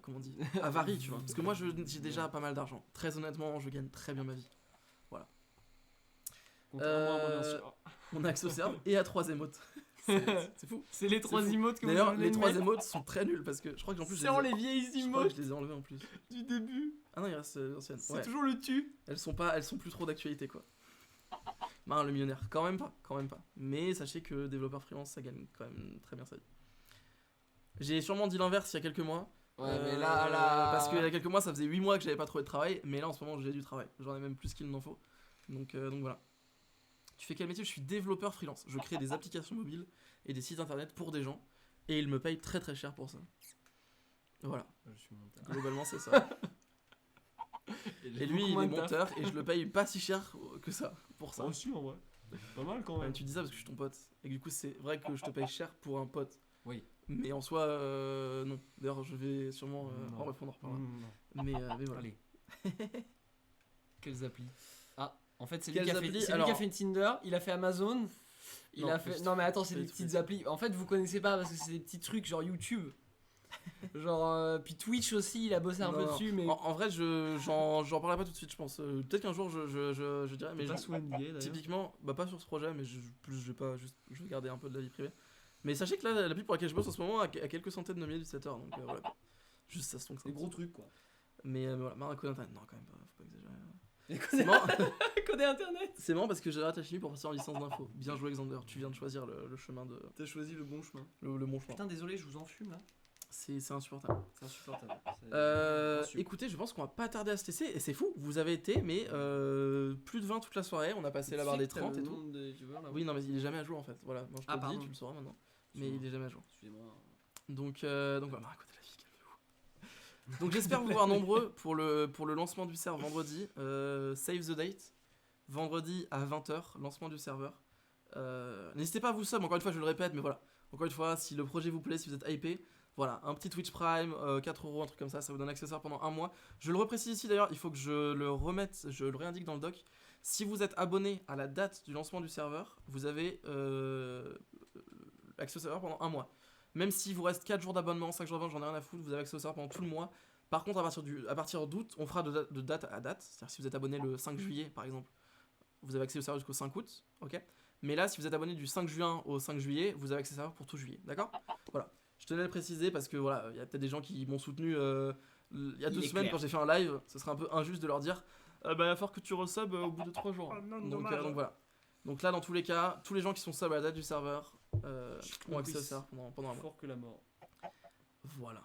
comment on dit, avarie tu vois, parce que moi j'ai déjà pas mal d'argent, très honnêtement je gagne très bien ma vie, voilà.
Contrairement à moi, bien sûr.
On a accès au serve et à 3 emotes. C'est fou.
C'est les 3 emotes que vous
d'ailleurs
venez
les
de
3
mettre.
emotes sont très nuls parce que je crois que en plus
C'est en les vieilles
je crois que
emotes
je les ai enlevés en plus.
du début.
Ah non il reste l'ancienne.
C'est
Ouais.
toujours le tu.
Elles sont plus trop d'actualité quoi. Marin le millionnaire, quand même pas. Mais sachez que développeur freelance ça gagne quand même très bien sa vie. J'ai sûrement dit l'inverse il y a quelques mois.
Ouais, mais là.
Parce qu'il y a quelques mois, ça faisait 8 mois que j'avais pas trouvé de travail, mais là en ce moment j'ai du travail. J'en ai même plus qu'il n'en faut. Donc voilà. Tu fais quel métier ? Je suis développeur freelance. Je crée des applications mobiles et des sites internet pour des gens et ils me payent très très cher pour ça. Voilà.
Je suis monteur.
Globalement, c'est ça. Et lui, il est monteur et je le paye pas si cher que ça pour ça.
aussi en vrai. Pas mal quand même.
Tu dis ça parce que je suis ton pote. Et du coup, c'est vrai que je te paye cher pour un pote.
Oui.
Mais en soi, non. D'ailleurs, je vais sûrement en répondre par là. Mais voilà.
Allez. Quelles applis ? Ah, en fait, c'est lui
Quelles
qui a fait,
applis
c'est lui qui a fait Tinder, il a fait Amazon. Il
Non,
a fait.
plus-
Non mais attends, c'est
plus-
des petites applis. En fait, vous connaissez pas parce que c'est des petits trucs genre YouTube. Genre puis Twitch aussi, il a bossé un peu
Non.
dessus, mais
En vrai, j'en parlerai pas tout de suite, je pense. Peut-être qu'un jour, je dirais, mais
pas sous NDA d'ailleurs.
typiquement, pas sur ce projet, mais je vais garder un peu de la vie privée. Mais sachez que là, l'appli pour laquelle je bosse en ce moment a quelques centaines de milliers d'utilisateurs, donc voilà. Juste ça se tombe que ça.
Des gros trucs quoi.
Mais voilà, Marin code internet, non, quand même pas, faut pas exagérer. C'est marrant,
Coder internet.
c'est marrant parce que j'ai raté la chimie pour passer en licence d'info. Bien joué, Xander, tu viens de choisir le chemin de.
T'as choisi le bon chemin.
Le bon chemin.
Putain, désolé, je vous en fume là.
C'est insupportable.
C'est insupportable.
Écoutez, je pense qu'on va pas tarder à se tester, et c'est fou, vous avez été, mais plus de 20 toute la soirée, on a passé la barre des 30 et tout. Oui, non, mais il est jamais à jour en fait, voilà, moi je te le dis,
pardon.
tu le sauras maintenant, mais il est jamais à jour.
Excusez-moi.
Donc voilà, écoutez la vie, calmez-vous. Donc j'espère vous voir nombreux pour le lancement du serveur vendredi, save the date, vendredi à 20h, lancement du serveur. N'hésitez pas à vous sub, encore une fois je le répète, mais voilà, encore une fois, si le projet vous plaît, si vous êtes hypé, voilà, un petit Twitch Prime, 4€, un truc comme ça vous donne accès à ça pendant un mois. Je le reprécise ici d'ailleurs, il faut que je le remette, je le réindique dans le doc. Si vous êtes abonné à la date du lancement du serveur, vous avez accès au serveur pendant un mois. Même s'il vous reste 4 jours d'abonnement, 5 jours d'abonnement, j'en ai rien à foutre, vous avez accès au serveur pendant tout le mois. Par contre, à partir d'août, on fera de date à date. C'est-à-dire si vous êtes abonné le 5 juillet par exemple, vous avez accès au serveur jusqu'au 5 août, ok. Mais là, si vous êtes abonné du 5 juin au 5 juillet, vous avez accès au serveur pour tout juillet, d'accord. Voilà. Je tenais à le préciser parce que voilà, il y a peut-être des gens qui m'ont soutenu il y a 2 semaines quand j'ai fait un live. Ce serait un peu injuste de leur dire il va falloir que tu resub au bout de 3 jours. Donc voilà. Donc là, dans tous les cas, tous les gens qui sont sub à la date du serveur ont accès au serveur pendant un mois.
Fort que la mort.
Voilà.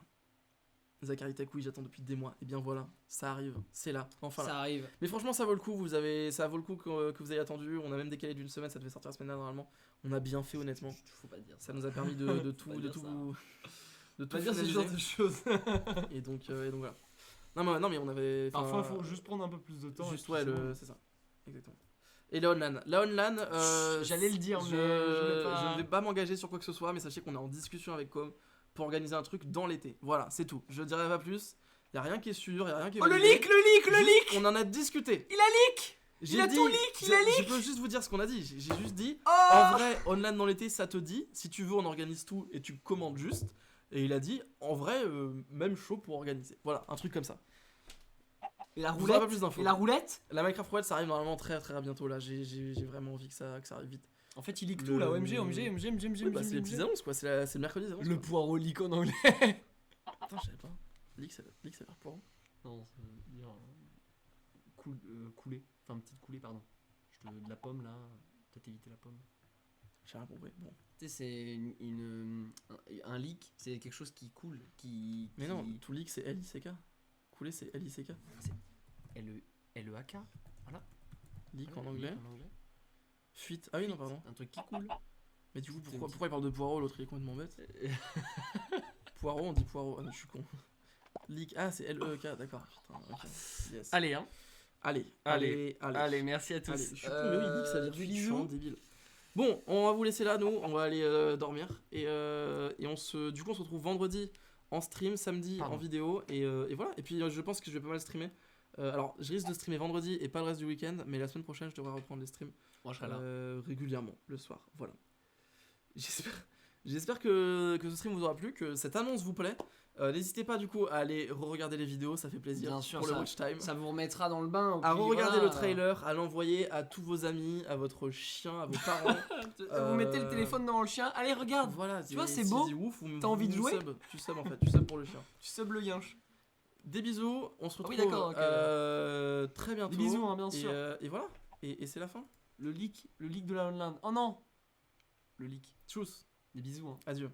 Zachary Tech, oui, j'attends depuis des mois. Et bien voilà, ça arrive, c'est là, enfin là.
Ça arrive.
Mais franchement, ça vaut le coup, ça vaut le coup que vous ayez attendu. On a même décalé d'une semaine, ça devait sortir la semaine dernière normalement. On a bien fait honnêtement.
Faut pas dire ça.
Ça nous a permis de tout
Pas dire ça.
pas
dire ce genre de choses.
et donc voilà. Non mais on avait
Parfois, il faut juste prendre un peu plus de temps.
juste c'est ça. Exactement. Et la online,
J'allais le dire, mais
je ne vais pas m'engager sur quoi que ce soit, mais sachez qu'on est en discussion avec Com pour organiser un truc dans l'été. Voilà, c'est tout. Je dirai pas plus. Y a rien qui est sûr, y a rien qui est
Oh, le
validé.
leak.
On en a discuté.
Il a leak.
J'ai
Il a
dit,
tout leak, il a leak.
Je peux juste vous dire ce qu'on a dit. J'ai juste dit,
Oh.
en vrai, online dans l'été, ça te dit. Si tu veux, on organise tout et tu commandes juste. Et il a dit, en vrai, même chaud pour organiser. Voilà, un truc comme ça.
Et la
Je vous aurai pas
roulette.
plus d'infos.
Et la roulette.
La Minecraft Roulette, ça arrive normalement très très bientôt là. J'ai vraiment envie que ça arrive vite.
En fait, il leak
Le-
tout là. OMG.
Oui, bah, c'est les petites annonces quoi. C'est le mercredi des annonces.
Le
quoi.
poireau leak en anglais.
Attends, je savais pas. Leak, ça veut dire pour.
Non, ça veut dire coulée. Enfin, petite coulée, pardon. De la pomme là. Peut-être éviter la pomme.
J'ai rien compris. Bon.
Tu sais, c'est un leak, c'est quelque chose qui coule.
Mais non, tout leak c'est L-I-C-K. Couler c'est L-I-C-K.
L-E-A-K. Voilà.
Leak
Ouais,
en anglais.
leak en anglais.
Fuite. Ah oui, non, pardon.
Un truc qui coule.
Mais du coup,
C'est
pourquoi il parle de poireau, l'autre il est complètement bête. Poireau, on dit poireau. Ah non, je suis con. Leak. Ah, c'est L-E-K, d'accord. Putain, ok. Yes.
Allez, hein.
Allez,
merci à tous.
Allez, je suis con, mais oui, Leak, ça veut dire
des
fuite, je suis
bisous.
vraiment débile. Bon, on va vous laisser là, nous. On va aller dormir. Et on se retrouve vendredi en stream, samedi
Pardon.
en vidéo. Et voilà. Et puis, je pense que je vais pas mal streamer. Alors, je risque de streamer vendredi et pas le reste du week-end. Mais la semaine prochaine, je devrais reprendre les streams.
Moi, je serai là.
Régulièrement le soir. Voilà. J'espère que ce stream vous aura plu, que cette annonce vous plaît. N'hésitez pas du coup à aller re-regarder les vidéos, ça fait plaisir.
Bien sûr,
pour le watch time.
Ça vous remettra dans le bain.
À
puis
re-regarder
voilà.
le trailer, à l'envoyer à tous vos amis, à votre chien, à vos parents.
Vous mettez le téléphone devant le chien. Allez, regarde.
Voilà,
Tu vois, c'est beau.
Ouf,
T'as envie de jouer
Tu sub en fait, tu sub pour le chien.
Tu sub le yinche.
Des bisous, on se
Ah
retrouve
oui, d'accord, ok.
très bientôt.
Des bisous, hein, bien sûr.
Et voilà, et c'est la fin.
Le leak de la online. Oh non. Le leak.
Tchuss,
Des bisous. Hein.
adieu.